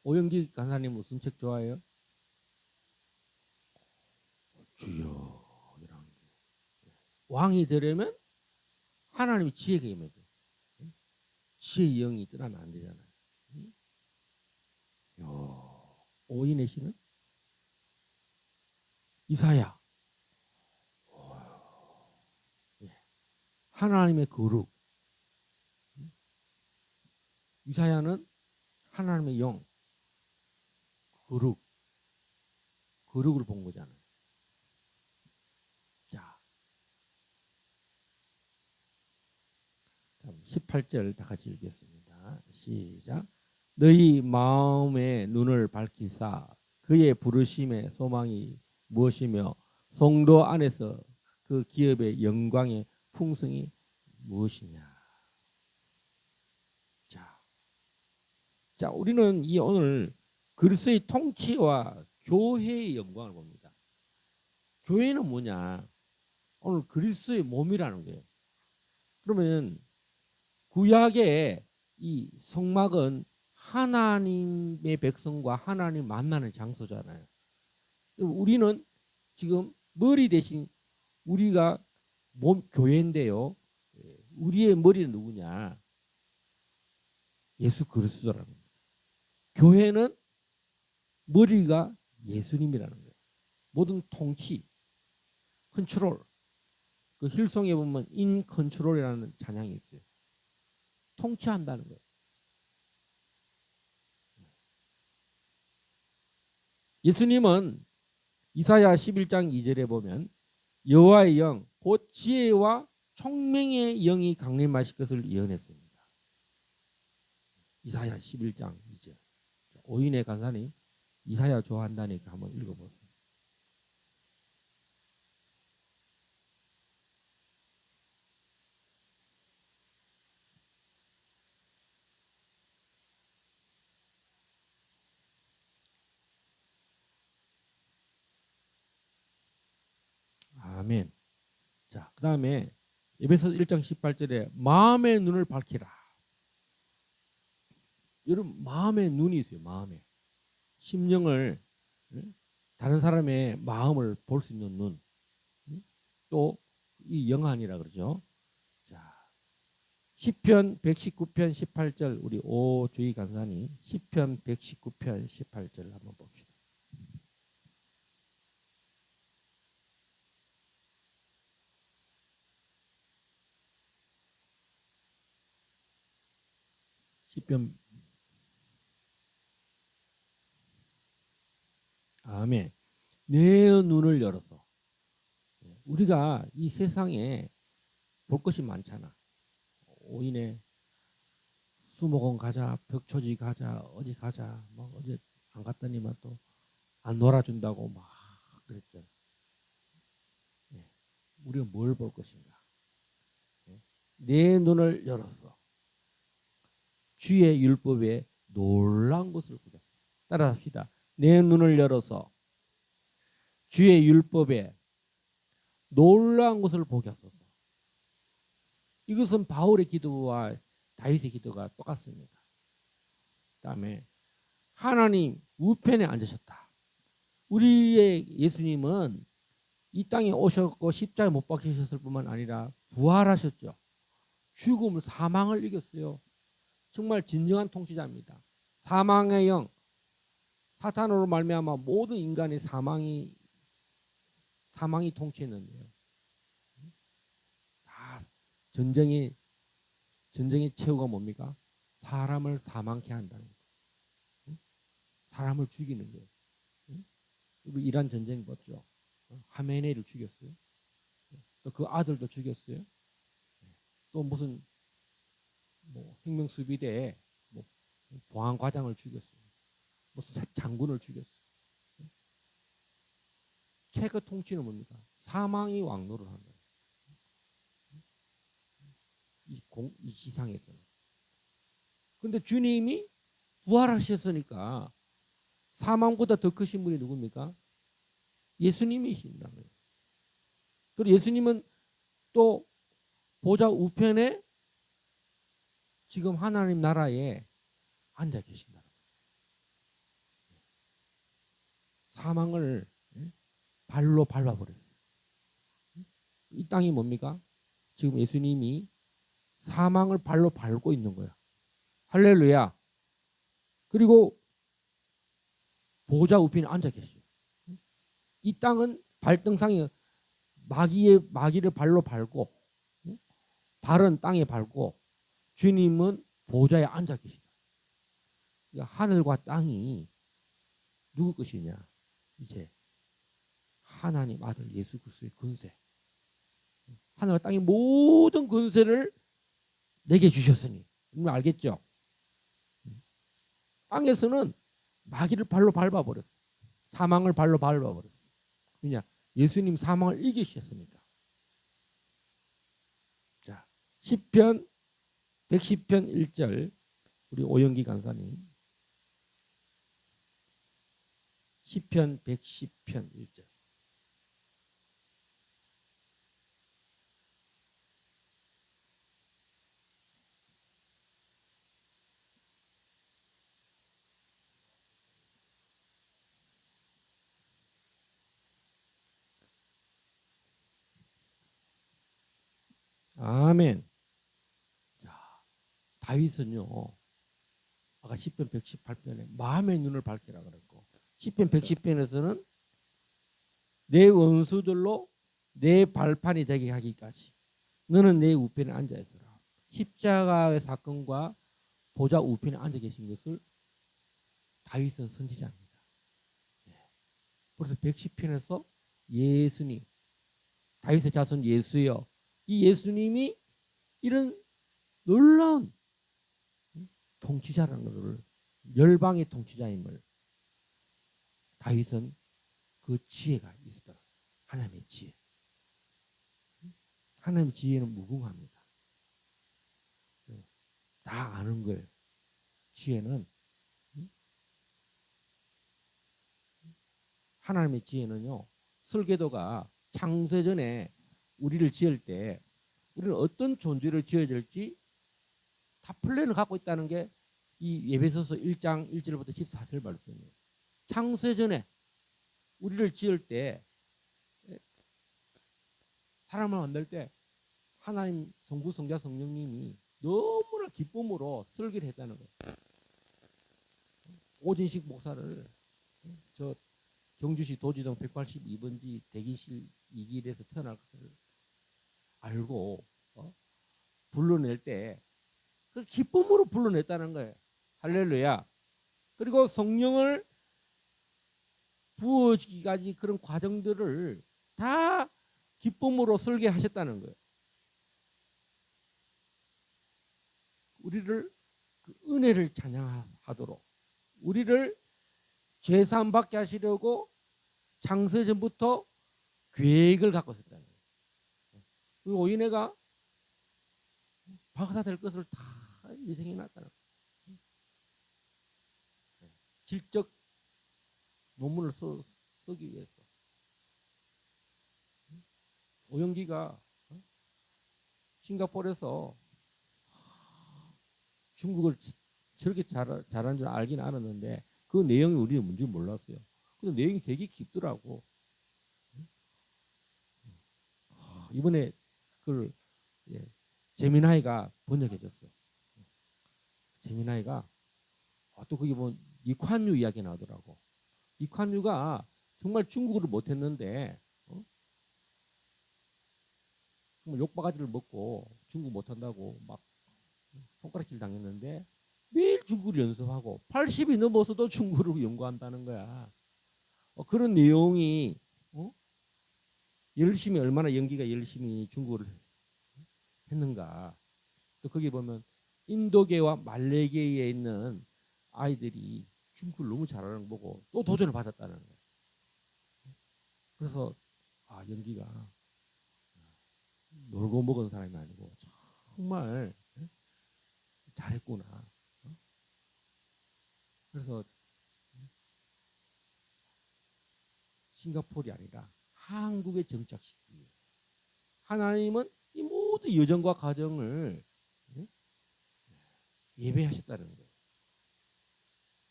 오영기 간사님 무슨 책 좋아해요? 주여 이런 왕이 되려면 하나님의 지혜가 임해줘. 지혜의 영이 떠나면 안 되잖아요. 오인혜 씨는 이사야. 하나님의 거룩. 이사야는 하나님의 영. 거룩을 본 거잖아요. 자, 18절 다 같이 읽겠습니다. 시작. 너희 마음의 눈을 밝히사 그의 부르심의 소망이 무엇이며 성도 안에서 그 기업의 영광의 풍성이 무엇이냐. 자, 우리는 이 오늘 그리스도의 통치와 교회의 영광을 봅니다. 교회는 뭐냐? 오늘 그리스도의 몸이라는 거예요. 그러면 구약의 이 성막은 하나님의 백성과 하나님 만나는 장소잖아요. 우리는 지금 머리 대신 우리가 교회인데요. 우리의 머리는 누구냐? 예수 그리스도라는 거예요. 교회는 머리가 예수님이라는 거예요. 모든 통치, 컨트롤. 그 힐송에 보면 인 컨트롤이라는 찬양이 있어요. 통치한다는 거예요. 예수님은 이사야 11장 2절에 보면 여호와의 영, 곧 지혜와 총명의 영이 강림하실 것을 예언했습니다. 이사야 11장 2절. 오인의 간사님 이사야 좋아한다니까 한번 읽어보세요. 아멘. 자, 그다음에 에베소서 1장 18절에 마음의 눈을 밝히라. 여러분 마음의 눈이 있어요. 마음에 심령을 다른 사람의 마음을 볼 수 있는 눈. 또 이 영안이라 그러죠. 자, 시편 119편 18절 우리 오주희 간사님 시편 119편 18절 한번 봅시다. 시편 아멘. 내 눈을 열어서 우리가 이 세상에 볼 것이 많잖아. 오인에 수목원 가자, 벽초지 가자, 어디 가자. 뭐 어제 안 갔더니만 또 안 놀아준다고 막 그랬죠. 예. 우리가 뭘 볼 것인가? 예. 내 눈을 열었어. 주의 율법에 놀라운 것을 보자. 따라합시다. 내 눈을 열어서 주의 율법에 놀라운 것을 보게 하소서. 이것은 바울의 기도와 다윗의 기도가 똑같습니다. 그다음에 하나님 우편에 앉으셨다. 우리의 예수님은 이 땅에 오셨고 십자가에 못 박히셨을 뿐만 아니라 부활하셨죠. 죽음을 사망을 이겼어요. 정말 진정한 통치자입니다. 사망의 영 사탄으로 말미암아 모든 인간의 사망이 통치했는데요. 다 전쟁의 최후가 뭡니까? 사람을 사망케 한다는 거. 사람을 죽이는 거예요. 이란 전쟁 봤죠? 하메네이를 죽였어요. 또 그 아들도 죽였어요. 또 무슨 뭐 혁명수비대에 뭐 보안과장을 죽였어요. 무슨 장군을 죽였어요. 최고 통치는 뭡니까? 사망이 왕노를 하는 거예요. 이 지상에서는. 그런데 주님이 부활하셨으니까 사망보다 더 크신 분이 누굽니까? 예수님이신다는 거예요. 그리고 예수님은 또 보좌 우편에 지금 하나님 나라에 앉아 계신다는 거예요. 사망을 발로 밟아버렸어요. 이 땅이 뭡니까? 지금 예수님이 사망을 발로 밟고 있는 거야. 할렐루야. 그리고 보좌 우편에 앉아 계셔요. 이 땅은 발등상에 마귀를 발로 밟고 발은 땅에 밟고 주님은 보좌에 앉아 계시다. 그러니까 하늘과 땅이 누구 것이냐? 이제 하나님 아들 예수 그리스도의 권세. 하늘과 땅의 모든 권세를 내게 주셨으니. 여러분 알겠죠? 땅에서는 마귀를 발로 밟아버렸어. 사망을 발로 밟아버렸어. 왜냐? 예수님 사망을 이기셨으니까. 자, 시편 110편 1절 우리 오영기 간사님 시편 110편 1절 아멘. 자, 다윗은요. 아까 시편 118편에 마음의 눈을 밝히라 그랬고 시편 110편에서는 내 원수들로 내 발판이 되게 하기까지 너는 내 우편에 앉아 있어라. 십자가의 사건과 보좌 우편에 앉아 계신 것을 다윗은 선지자입니다. 그래서 110편에서 예수님 다윗의 자손 예수여 이 예수님이 이런 놀라운 통치자라는 것을 열방의 통치자임을 다윗은 그 지혜가 있었더라. 하나님의 지혜. 하나님의 지혜는 무궁합니다. 다 아는 거예요. 지혜는 하나님의 지혜는요. 설계도가 창세전에 우리를 지을 때 우리는 어떤 존재를 지어야 될지 다 플랜을 갖고 있다는 게 이 에베소서 1장 1절부터 14절 말씀이에요. 창세전에 우리를 지을 때 사람을 만들 때 하나님 성부 성자 성령님이 너무나 기쁨으로 설계를 했다는 거예요. 오진식 목사를 저 경주시 도지동 182번지 대기실 2길에서 태어날 것을 알고 불러낼 때 그 기쁨으로 불러냈다는 거예요. 할렐루야. 그리고 성령을 부어주기까지 그런 과정들을 다 기쁨으로 설계하셨다는 거예요. 우리를 그 은혜를 찬양하도록 우리를 죄사함 받게 하시려고 창세전부터 계획을 갖고 있었다는 거예요. 그리고 오인혜가 박사 될 것을 다 예정해 놨다는 거예요. 질적 논문을 쓰기 위해서. 오영기가 싱가포르에서 중국을 저렇게 잘하는 줄 알긴 알았는데 그 내용이 우리는 뭔지 몰랐어요. 근데 내용이 되게 깊더라고. 이번에 그걸 재미나이가 번역해줬어. 재미나이가 또 그게 뭐 이콴유 이야기 나오더라고. 이콴유가 정말 중국어를 못했는데 정말 욕바가지를 먹고 중국 못한다고 막 손가락질 당했는데 매일 중국어를 연습하고 80이 넘어서도 중국어를 연구한다는 거야. 그런 내용이 열심히 얼마나 연기가 열심히 중국어를 했는가. 또 거기 보면 인도계와 말레이계에 있는 아이들이 중국어를 너무 잘하는 거 보고 또 도전을 받았다는 거예요. 그래서 연기가 놀고 먹은 사람이 아니고 정말 잘했구나. 그래서 싱가포르이 아니라 한국에 정착시키기 위해서 하나님은 이 모든 여정과 과정을 예배하셨다는 거예요.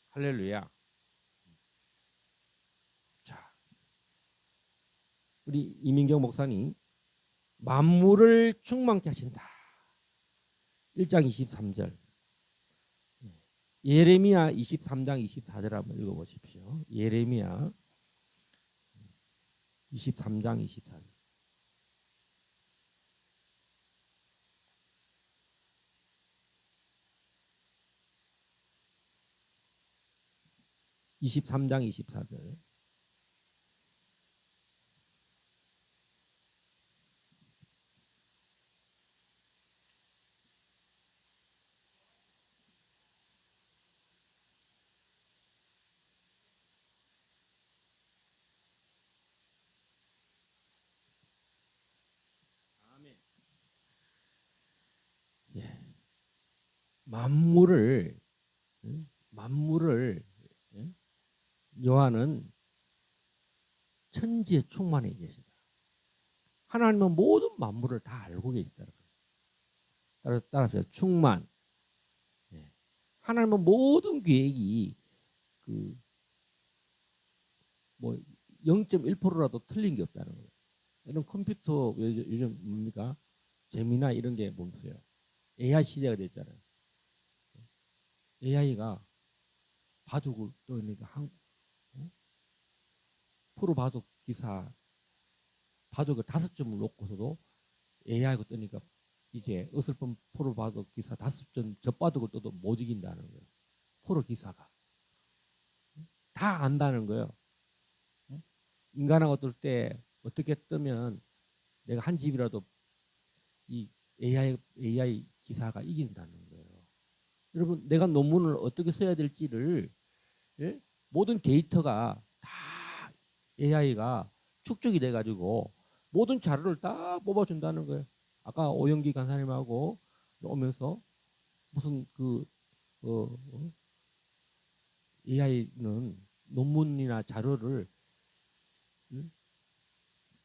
할렐루야. 자, 우리 이민경 목사님 만물을 충만케 하신다. 1장 23절. 예레미야 23장 24절 한번 읽어보십시오. 예레미야 23장 24절. (23장 24절) 예. 만물을 여호와는 천지에 충만해 계시다. 하나님은 모든 만물을 다 알고 계시다는 거예요. 따라서 충만. 하나님은 모든 계획이 그 뭐 0.1%라도 틀린 게 없다는 거예요. 이런 컴퓨터 요즘 뭡니까? 재미나 이런 게 뭡니까? AI 시대가 됐잖아요. AI가 바둑을 떠니까 프로 바둑 기사 바둑을 5점을 놓고서도 AI가 뜨니까 이제 어설픈 프로 바둑 기사 5점 젖바둑을 떠도 못 이긴다는 거예요. 프로 기사가 다 안다는 거예요. 인간하고 뜰 때 어떻게 뜨면 내가 한 집이라도 이 AI 기사가 이긴다는 거예요. 여러분 내가 논문을 어떻게 써야 될지를 모든 데이터가 다 AI가 축적이 돼가지고 모든 자료를 다 뽑아준다는 거예요. 아까 오영기 간사님하고 오면서 무슨 AI는 논문이나 자료를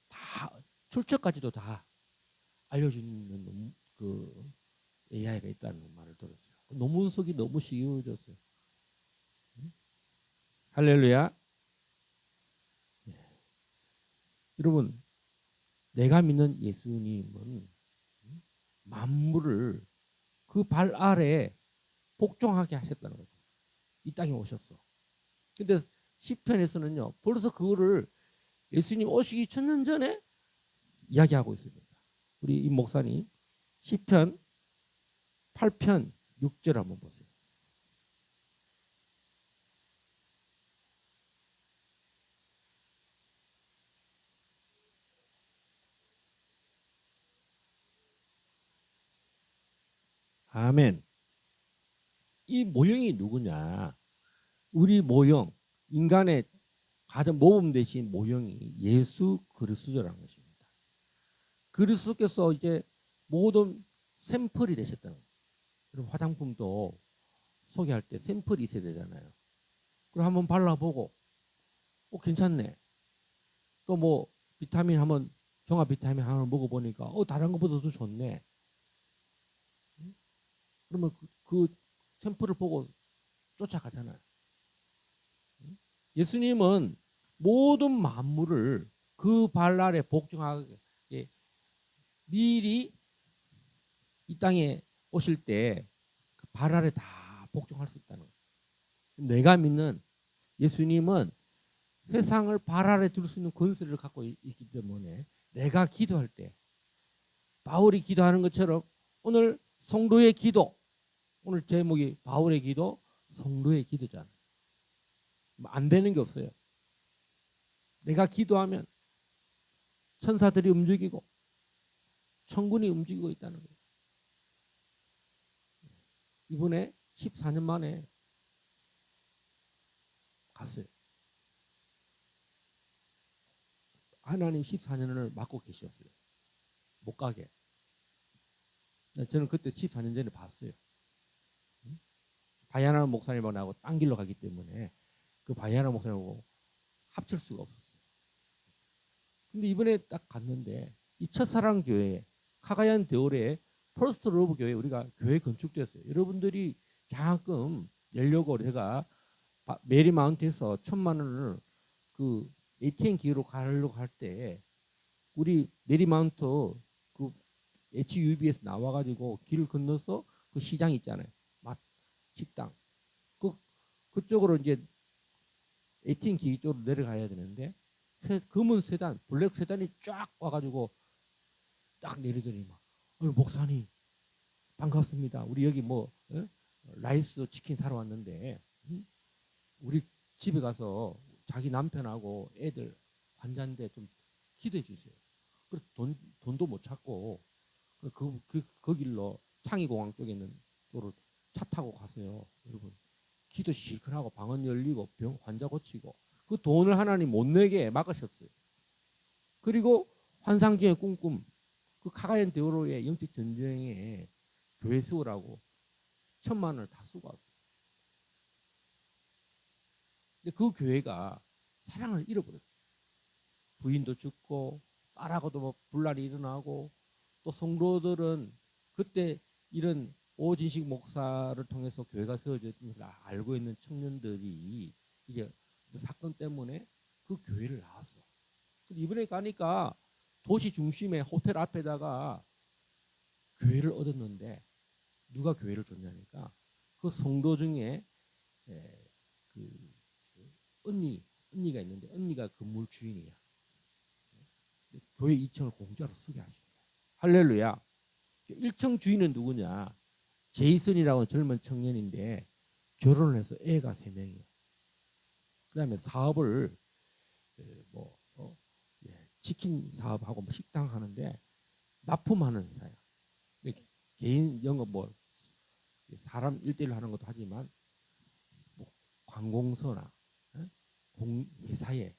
다 출처까지도 다 알려주는 그 AI가 있다는 말을 들었어요. 논문 쓰기 너무 쉬워졌어요. 할렐루야. 여러분, 내가 믿는 예수님은 만물을 그 발 아래 복종하게 하셨다는 거죠. 이 땅에 오셨어. 근데 시편에서는요, 벌써 그거를 예수님 오시기 1000년 전에 이야기하고 있습니다. 우리 임 목사님 시편 8편 6절 한번 보세요. 아멘. 이 모형이 누구냐? 우리 모형, 인간의 가장 모범 되신 모형이 예수 그리스도라는 것입니다. 그리스도께서 이제 모든 샘플이 되셨다는 거예요. 그럼 화장품도 소개할 때 샘플이 있어야 되잖아요. 그럼 한번 발라보고, 괜찮네. 또 뭐 비타민 한번 종합 비타민 하나 먹어보니까 다른 것보다 더 좋네. 그러면 그 샘플을 보고 쫓아가잖아요. 예수님은 모든 만물을 그 발 아래 복종하게 미리 이 땅에 오실 때 그 발 아래 다 복종할 수 있다는 거예요. 내가 믿는 예수님은 세상을 발 아래 둘 수 있는 권세를 갖고 있기 때문에 내가 기도할 때 바울이 기도하는 것처럼 오늘 성도의 기도, 오늘 제목이 바울의 기도, 성도의 기도잖아요. 안 되는 게 없어요. 내가 기도하면 천사들이 움직이고 천군이 움직이고 있다는 거예요. 이번에 14년 만에 갔어요. 하나님 14년을 맡고 계셨어요. 못 가게. 저는 그때 14년 전에 봤어요. 바야나 목사님하고 딴 길로 가기 때문에 그 바야나 목사님하고 합칠 수가 없었어요. 근데 이번에 딱 갔는데 이 첫사랑 교회 카가얀 데올의 퍼스트 러브 교회 우리가 교회 건축됐어요. 여러분들이 장학금 내려고 제가 메리마운트에서 1000만 원을 그 ATM 기회로 가려고 할 때 우리 메리마운트 그 HUB에서 나와가지고 길을 건너서 그 시장 있잖아요. 맛 식당 그쪽으로 이제 ATM 기기 쪽으로 내려가야 되는데 검은 세단 블랙 세단이 쫙 와가지고 딱 내리더니 막 목사님 반갑습니다. 우리 여기 뭐 라이스 치킨 사러 왔는데 우리 집에 가서 자기 남편하고 애들 환자인데 좀 기도해 주세요. 그래서 돈도 못 찾고 그 길로 창의공항 쪽에 있는 도로 차 타고 가세요. 여러분 기도 실컷 하고 방언 열리고 병 환자 고치고 그 돈을 하나님 못 내게 막으셨어요. 그리고 환상 중의 꿈꿈 그 카가얀 데오로의 영적 전쟁에 교회 세우라고 1000만 원을 다 쓰고 왔어요. 근데 그 교회가 사랑을 잃어버렸어요. 부인도 죽고 딸하고도 뭐 분란이 일어나고 또 성도들은 그때 이런 오진식 목사를 통해서 교회가 세워졌던 것을 알고 있는 청년들이 이제 그 사건 때문에 그 교회를 나왔어. 이번에 가니까 도시 중심에 호텔 앞에다가 교회를 얻었는데 누가 교회를 줬냐니까 그 성도 중에 그 언니가 있는데 언니가 건물 주인이야. 교회 2층을 공짜로 쓰게 하신 거야. 할렐루야. 1층 주인은 누구냐? 제이슨이라고 젊은 청년인데 결혼을 해서 애가 3명이에요. 그다음에 사업을 뭐 치킨 사업하고 뭐 식당 하는데 납품하는 회사야. 개인 영업 뭐 사람 1대1로 하는 것도 하지만 뭐 관공서나 회사에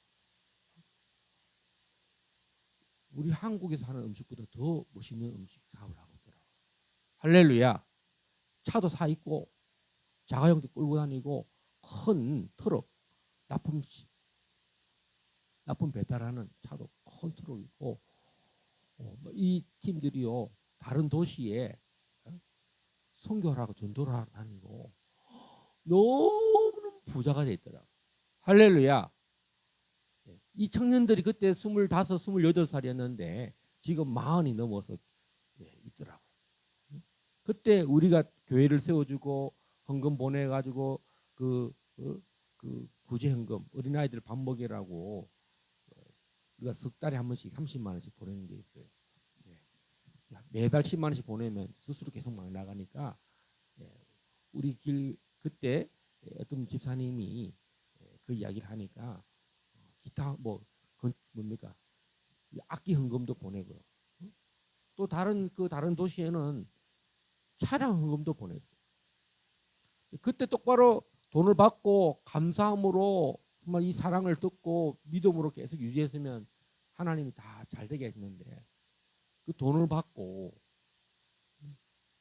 우리 한국에서 하는 음식보다 더 멋있는 음식 사업을 하고 있더라고. 할렐루야. 차도 사 있고 자가용도 끌고 다니고 큰 트럭 납품 배달하는 차도 큰 트럭 있고 이 팀들이요 다른 도시에 선교하라고 전도를 하러 다니고 너무 부자가 돼 있더라. 할렐루야. 이 청년들이 그때 25, 28살이었는데 지금 40이 넘어서 있더라고. 그때 우리가 교회를 세워주고 헌금 보내가지고 그 구제헌금 어린아이들 밥 먹이라고 우리가 석 달에 한 번씩 30만 원씩 보내는 게 있어요. 매달 10만 원씩 보내면 수수료 계속 막 나가니까 우리 길 그때 어떤 집사님이 그 이야기를 하니까 기타 뭐 뭡니까 악기 헌금도 보내고요. 또 다른 도시에는 차량 헌금도 보냈어요. 그때 똑바로 돈을 받고 감사함으로 정말 이 사랑을 듣고 믿음으로 계속 유지했으면 하나님이 다 잘 되게 했는데 그 돈을 받고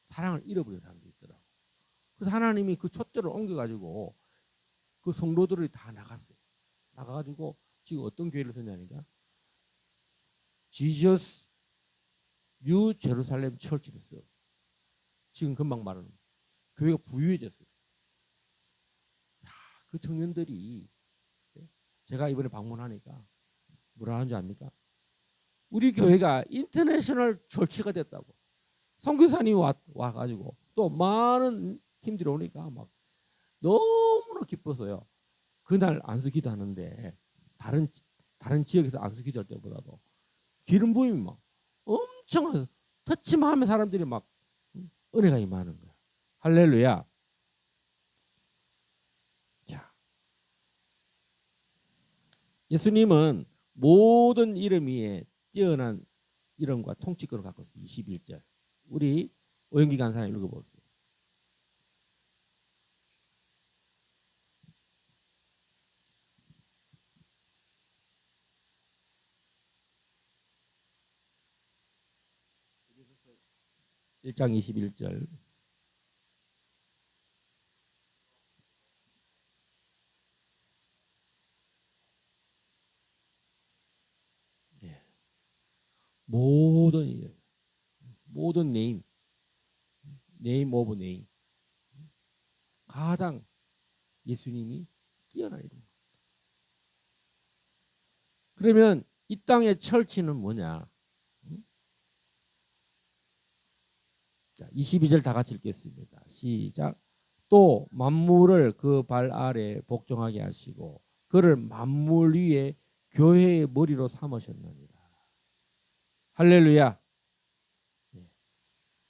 사랑을 잃어버린 사람도 있더라고. 그래서 하나님이 그 촛대를 옮겨가지고 그 성도들이 다 나갔어요. 나가가지고 지금 어떤 교회를 세냐니까 지저스 뉴 제루살렘 철치를 써. 지금 금방 말하는 교회가 부유해졌어요. 그 청년들이 제가 이번에 방문하니까 뭐라 하는 줄 압니까? 우리 교회가 인터내셔널 철치가 됐다고. 선교사님이 와가지고 또 많은 팀들이 오니까 막 너무나 기뻤어요. 그날 안수기도 하는데 다른 지역에서 안수기도 할 때보다도 기름 부음이 막 엄청 터치만 하면 사람들이 막 은혜가 임하는 거야. 할렐루야. 자, 예수님은 모든 이름 위에 뛰어난 이름과 통치권을 갖고 있어요. 21절. 우리 오영기 간사님 읽어보세요. (1장 21절) 모든 이름, 모든 네임 오브 네임, 가장 예수님이 뛰어난 이름. 그러면 이 땅의 철치는 뭐냐? 자, 22절 다 같이 읽겠습니다. 시작. 또 만물을 그 발 아래 복종하게 하시고 그를 만물 위에 교회의 머리로 삼으셨느니라. 할렐루야.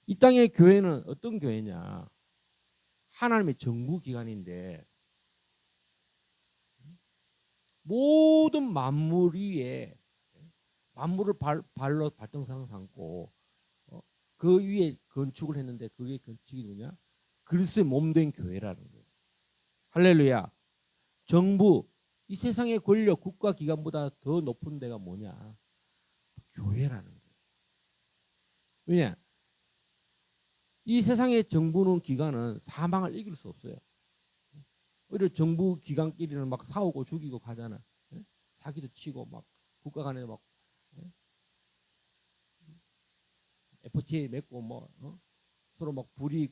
이 땅의 교회는 어떤 교회냐? 하나님의 정부기관인데 모든 만물 위에 만물을 발로 발등상 삼고 그 위에 건축을 했는데 그게 건축이 뭐냐? 그리스도의 몸된 교회라는 거예요. 할렐루야. 정부, 이 세상의 권력, 국가기관보다 더 높은 데가 뭐냐? 교회라는 거예요. 왜냐? 이 세상의 정부는 기관은 사망을 이길 수 없어요. 오히려 정부 기관끼리는 막 싸우고 죽이고 가잖아. 사기도 치고 막 국가 간에 막 FTA 맺고 뭐 서로 막 불이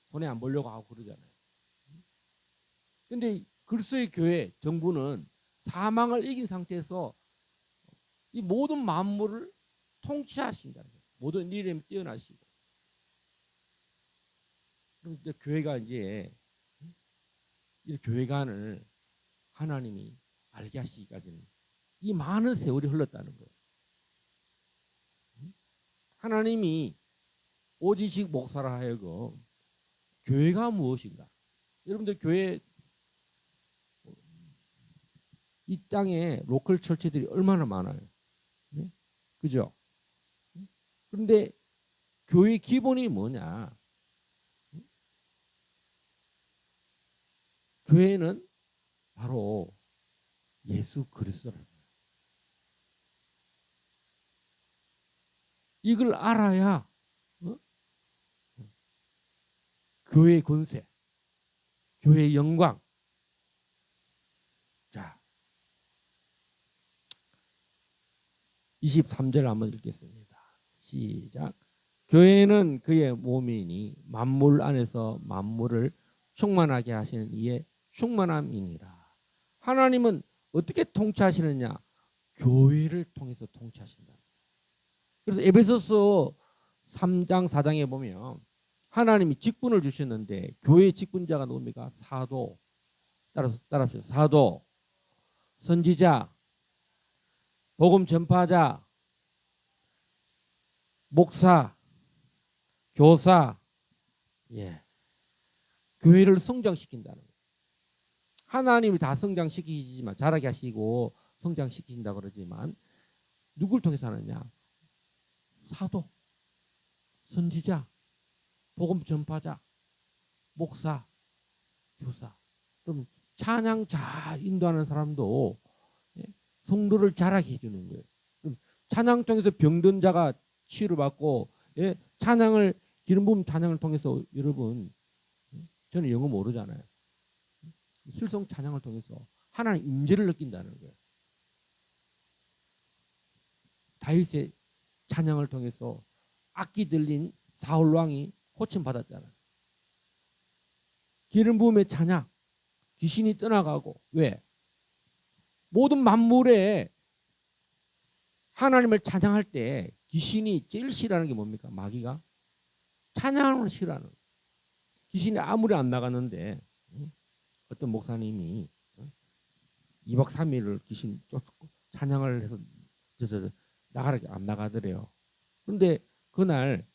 손해 안 보려고 하고 그러잖아요. 근데 그리스도의 교회 정부는 사망을 이긴 상태에서 이 모든 만물을 통치하신다는 거예요. 모든 일에 뛰어나시고. 그럼 이제 교회가 이제 이 교회관을 하나님이 알게 하시기까지는 이 많은 세월이 흘렀다는 거예요. 하나님이 오지식 목사라 하여금 교회가 무엇인가? 여러분들 교회 이 땅에 로컬 철치들이 얼마나 많아요. 네? 그죠? 그런데 교회 기본이 뭐냐? 교회는 바로 예수 그리스도라는 거예요. 이걸 알아야 교회의 권세, 교회의 영광. 자, 23절 한번 읽겠습니다. 시작. 교회는 그의 몸이니 만물 안에서 만물을 충만하게 하시는 이의 충만함이니라. 하나님은 어떻게 통치하시느냐? 교회를 통해서 통치하신다. 그래서 에베소서 3장 4장에 보면 하나님이 직분을 주셨는데 교회의 직분자가 누굽니까? 사도. 따라합시다. 사도, 선지자, 복음 전파자, 목사, 교사, 예, 교회를 성장시킨다는 거예요. 하나님이 다 성장시키지만 자라게 하시고 성장시키신다 그러지만 누굴 통해서 하느냐? 사도, 선지자, 복음 전파자, 목사, 교사. 그럼 찬양 잘 인도하는 사람도 예, 성도를 자라게 해주는 거예요. 그럼 찬양 통해서 병든 자가 치유를 받고 예, 찬양을 기름 부음 찬양을 통해서 여러분 저는 영어 모르잖아요. 실성 찬양을 통해서 하나님 임재를 느낀다는 거예요. 다윗의 찬양을 통해서 악기 들린 사울 왕이 고침 받았잖아요. 기름 부음의 찬양 귀신이 떠나가고 왜? 모든 만물에 하나님을 찬양할 때 귀신이 제일 싫어하는 게 뭡니까? 마귀가 찬양을 싫어하는 거예요. 귀신이 아무리 안 나가는데 어떤 목사님이 2박 3일을 귀신 쫓고 찬양을 해서 나가라 안 나가더래요. 그런데 그날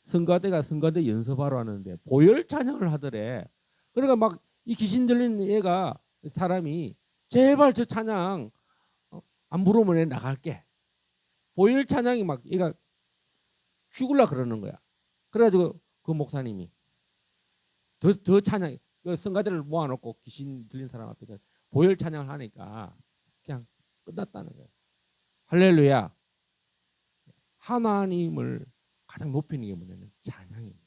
성가대가 성가대 연습하러 왔는데 보혈 찬양을 하더래. 그러니까 막 이 귀신 들린 애가 사람이 제발 저 찬양 안 부르면 내 나갈게. 보혈 찬양이 막 얘가 죽을라 그러는 거야. 그래가지고 그 목사님이 더 찬양 그 성가대를 모아놓고 귀신 들린 사람 앞에서 보혈 찬양을 하니까 그냥 끝났다는 거예요. 할렐루야. 하나님을 가장 높이는 게 뭐냐면 찬양입니다.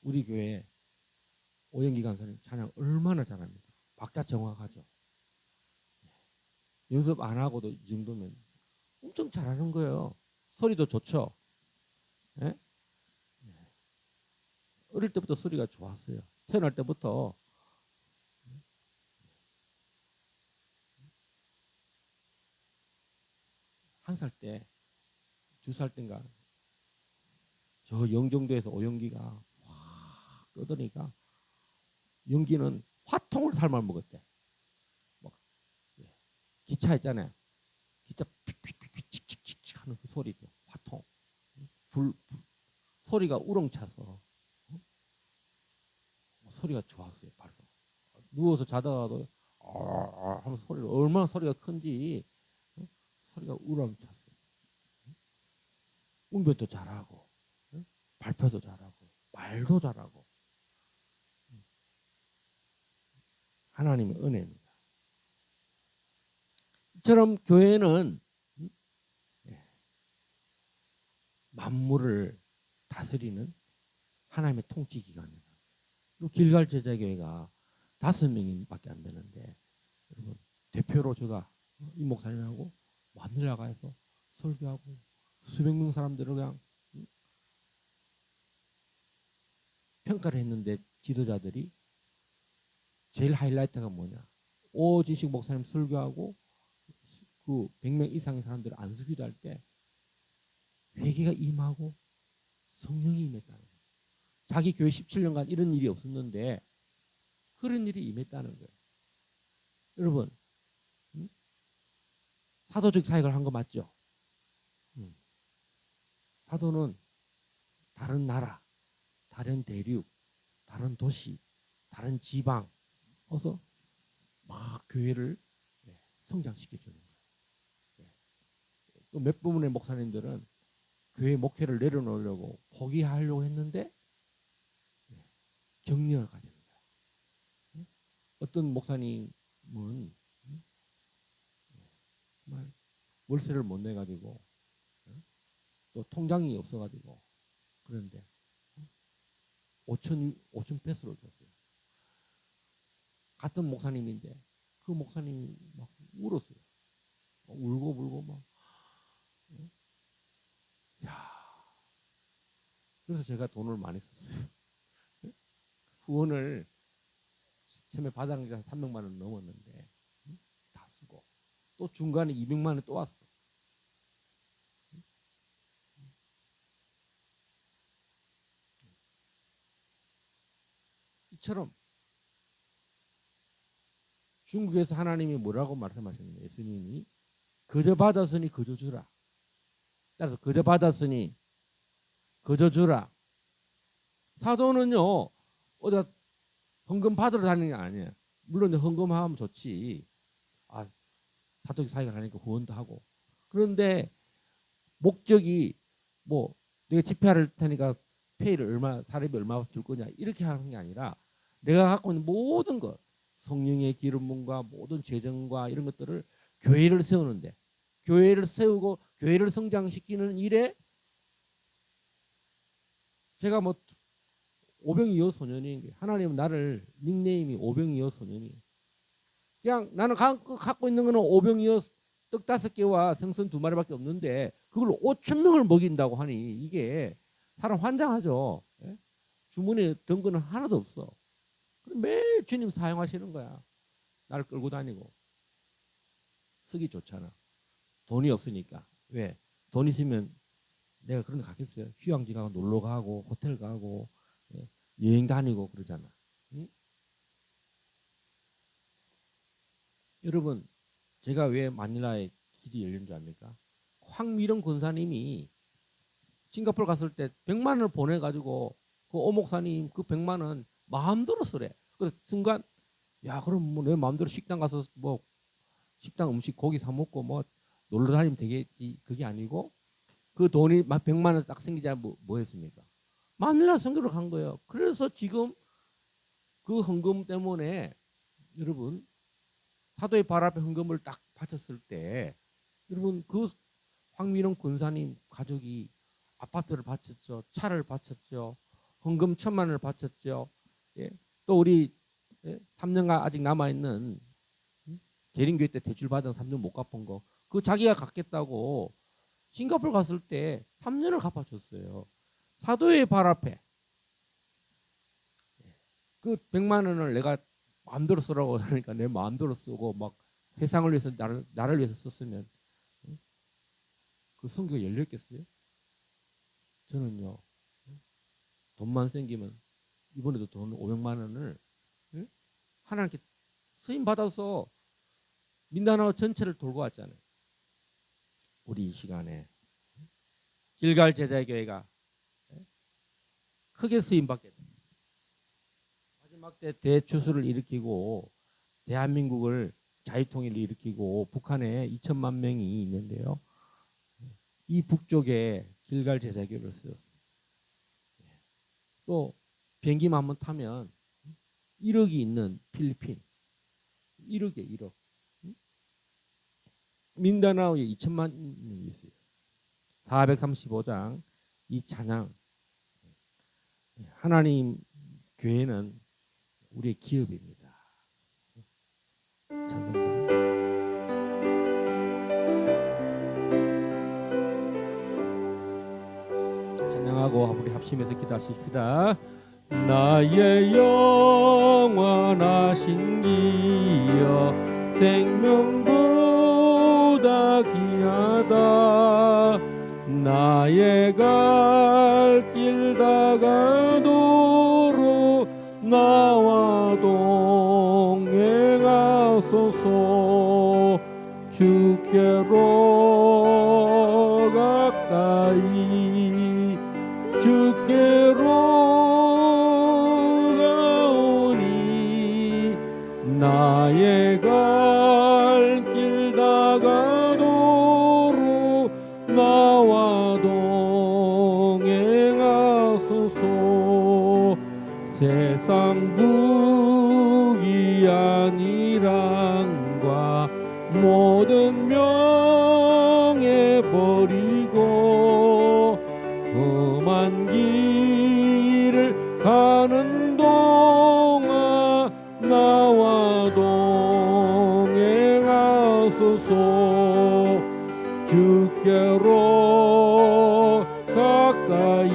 우리 교회 오영기 간사님 찬양 얼마나 잘합니까? 박자 정확하죠. 연습 안 하고도 이 정도면 엄청 잘하는 거예요. 소리도 좋죠. 예? 어릴 때부터 소리가 좋았어요. 태어날 때부터 한 살 때, 2살 때인가 저 영종도에서 오영기가 확 떠드니까 영기는 화통을 삶아 먹었대. 막 기차 있잖아요. 기차 픽픽픽픽 칙칙칙칙 하는 그 소리죠. 화통. 불 소리가 우렁차서 소리가 좋았어요. 벌써 누워서 자다가도 하면서 소리가 얼마나 소리가 큰지 소리가 우렁찼어요. 운변도 잘하고 발표도 잘하고 말도 잘하고 하나님의 은혜입니다. 이처럼 교회는 만물을 다스리는 하나님의 통치 기관이다. 그리고 길갈 제자교회가 5명밖에 안 되는데 여러분 대표로 제가 이 목사님하고 마닐라 가서 설교하고 수백 명 사람들을 그냥 평가를 했는데 지도자들이 제일 하이라이트가 뭐냐? 오진식 목사님 설교하고 그 100명 이상의 사람들을 안수기도 할 때 회개가 임하고 성령이 임했다는 거예요. 자기 교회 17년간 이런 일이 없었는데 그런 일이 임했다는 거예요. 여러분 사도적 사역을 한 거 맞죠? 사도는 다른 나라, 다른 대륙, 다른 도시, 다른 지방 어서 막 교회를 성장시켜주는 거예요. 또 몇 부분의 목사님들은 교회 목회를 내려놓으려고 포기하려고 했는데 격려를 가지는 거예요. 어떤 목사님은 정말 월세를 못 내가지고 또 통장이 없어가지고 그런데 5천 페소를 줬어요. 같은 목사님인데 그 목사님이 막 울었어요. 울고 불고 막. 야, 그래서 제가 돈을 많이 썼어요. 후원을 처음에 받은 게 한 300만 원 넘었는데 다 쓰고 또 중간에 200만 원 또 왔어. 이처럼 중국에서 하나님이 뭐라고 말씀하셨느냐. 예수님이 거저 받았으니 거저 주라. 따라서 거저 받았으니 거저 주라. 사도는요 어디 헌금 받으러 다니는 게 아니에요. 물론 헌금하면 좋지. 사도기 사역을 하니까 후원도 하고. 그런데 목적이 뭐 내가 집회할 테니까 페이를 얼마 사례비 얼마 줄 거냐 이렇게 하는 게 아니라 내가 갖고 있는 모든 것 성령의 기름분과 모든 재정과 이런 것들을 교회를 세우는데 교회를 세우고 교회를 성장시키는 일에 제가 뭐 오병이어 소년인 게 하나님은 나를 닉네임이 오병이어 소년이에요. 그냥 나는 갖고 있는 거는 오병이어 떡 5개와 생선 2마리밖에 없는데 그걸 5천 명을 먹인다고 하니 이게 사람 환장하죠. 예? 주머니에 든 거는 하나도 없어. 매일 주님 사용하시는 거야. 나를 끌고 다니고. 쓰기 좋잖아. 돈이 없으니까. 왜? 돈 있으면 내가 그런 데 가겠어요. 휴양지 가고 놀러 가고 호텔 가고 여행 다니고 그러잖아. 응? 여러분 제가 왜 마닐라에 길이 열린 줄 압니까? 황미령 권사님이 싱가포르 갔을 때 100만 원을 보내가지고 그 오목사님 그 100만 원 마음대로 쓰래. 그래서 순간 야 그럼 뭐 내 마음대로 식당 가서 뭐 식당 음식 고기 사 먹고 뭐 놀러 다니면 되겠지. 그게 아니고 그 돈이 100만 원 딱 생기자 뭐 했습니까? 마닐라 선교를 간 거예요. 그래서 지금 그 헌금 때문에 여러분 사도의 발 앞에 헌금을 딱 바쳤을 때 여러분 그 황민홍 권사님 가족이 아파트를 바쳤죠. 차를 바쳤죠. 헌금 1,000만 원을 바쳤죠. 예. 또 우리 3년간 아직 남아있는 대림교회 때 대출받은 3년 못 갚은 거 그 자기가 갚겠다고 싱가포르 갔을 때 3년을 갚아줬어요. 사도의 발 앞에 그 100만 원을 내가 마음대로 쓰라고 하니까 내 마음대로 쓰고 막 세상을 위해서 나를 위해서 썼으면 그 선교가 열렸겠어요? 저는요 돈만 생기면 이번에도 돈 500만 원을 하나님께 쓰임 받아서 민다나오 전체를 돌고 왔잖아요. 우리 이 시간에 길갈 제자교회가 크게 쓰임 받게 됩니다. 마지막 때 대추수를 일으키고 대한민국을 자유통일을 일으키고 북한에 2천만 명이 있는데요. 이 북쪽에 길갈 제자교회를 세웠습니다. 또 비행기만 한번 타면 1억이 있는 필리핀 1억에 1억 민다나오에 2천만 명이 있어요. 435장 이 찬양 하나님 교회는 우리의 기업입니다. 찬양합니다. 찬양하고 우리 합심해서 기도하십시다. 나의 영원하신 기여 생명보다 귀하다. 나의 갈 길 다가도록 나와 동행하소서. 주께로 가까이 주께로 가오니 나의 갈 길 다가도록 나와 동행하소서. 세상 부귀한 이랑과 모든 명예 버리고 험한 길을 가는 동안 나와 동행하소서. 하소서. 주께로 가까이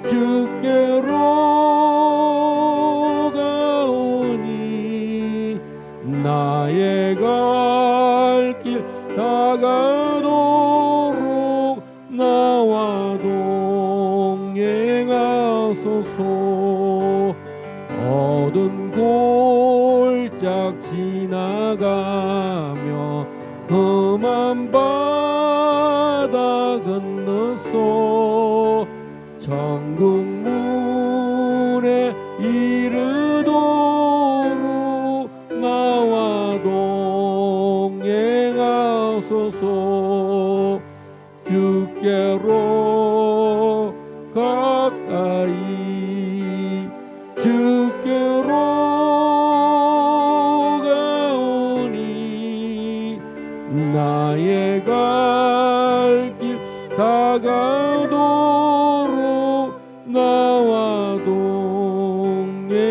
주께로 가오니 나의 갈 길 다가도록 나와 동행하소서. 어두운 골짝 지나가며 험한 바다 건너서 천국 문에 이르도록 나와 동행하소서. 주께로 가까이 주께로 가오니 나의 갈 길 다가도록 나와 동행하소서.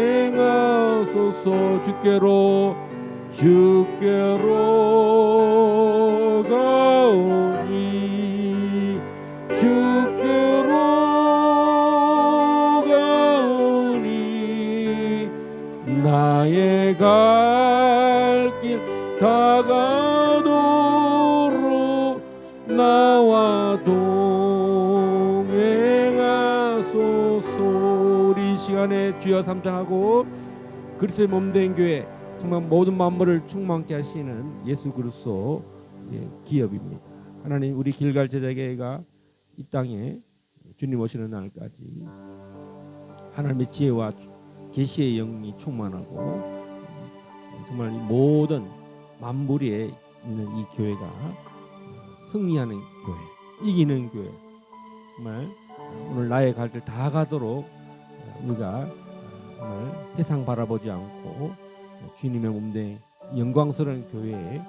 주께로 가오니 주께로 가오니 나의 갈 길 다가도록 나와 동행하소서. 우리 이 시간에 주여 삼창하고 그리스도의 몸된 교회, 정말 모든 만물을 충만케 하시는 예수 그리스도 기업입니다. 하나님, 우리 길갈 제자교회가 이 땅에 주님 오시는 날까지 하나님의 지혜와 계시의 영이 충만하고 정말 이 모든 만물에 있는 이 교회가 승리하는 교회, 이기는 교회, 정말 오늘 나의 갈 길 다 가도록 우리가 오늘 세상 바라보지 않고 주님의 몸된 영광스러운 교회에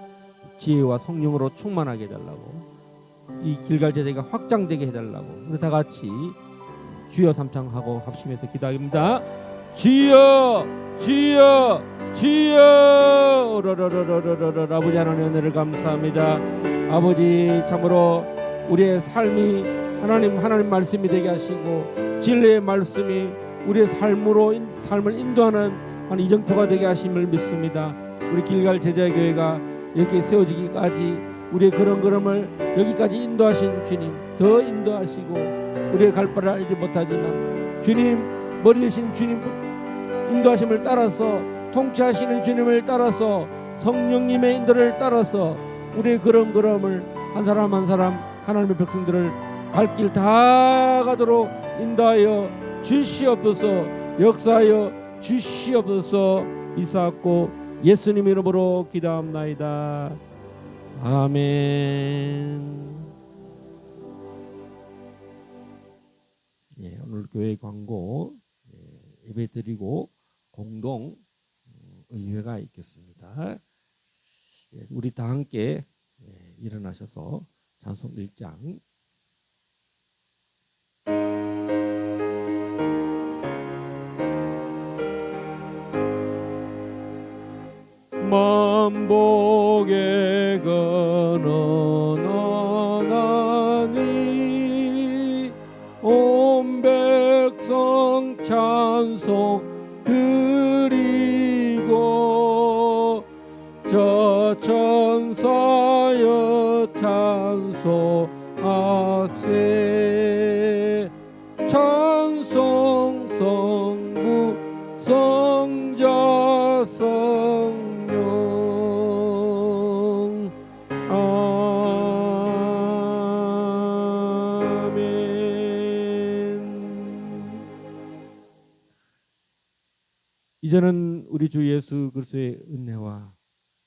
지혜와 성령으로 충만하게 해달라고, 이 길갈 제자가 확장되게 해달라고 우리 다 같이 주여 삼창하고 합심해서 기도합니다. 주여 주여 주여. 아버지 하나님, 은혜를 감사합니다. 아버지, 참으로 우리의 삶이 하나님 말씀이 되게 하시고 진리의 말씀이 우리의 삶을 인도하는 이정표가 되게 하심을 믿습니다. 우리 길갈 제자교회가 여기에 세워지기까지 우리의 걸음을 여기까지 인도하신 주님, 더 인도하시고 우리의 갈 바를 알지 못하지만 주님, 머리 되신 주님 인도하심을 따라서, 통치하시는 주님을 따라서, 성령님의 인도를 따라서 우리의 걸음을 한 사람 한 사람 하나님의 백성들을 갈 길 다 가도록 인도하여 주시옵소서. 역사하여 주시옵소서. 이사옵고 예수님 이름으로 기도합나이다. 아멘. 오늘 교회 광고 예배 드리고 공동 의회가 있겠습니다. 우리 다 함께 일어나셔서 찬송 1장 만복의 근원하나니 온 백성 찬송 드리고 저 천사여 찬송하세. 찬송 성부 성자 성령. 아멘. 이제는 우리 주 예수 그리스도의 은혜와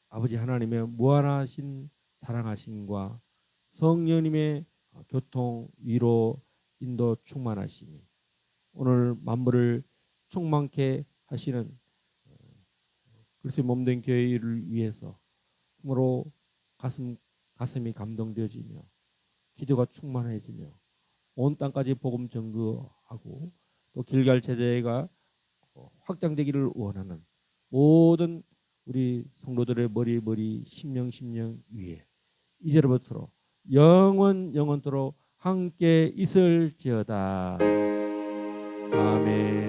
아버지 하나님의 무한하신 사랑하심과 성령님의 교통, 위로, 인도 충만하심이 오늘 만물을 충만케 하시는 그리스도의 몸된 교회를 위해서 참으로 가슴이 감동되어지며 기도가 충만해지며 온 땅까지 복음 전거하고 또 길갈 제자가 확장되기를 원하는 모든 우리 성도들의 머리 심령 위에 이제로부터 영원토록 함께 있을지어다. 아멘.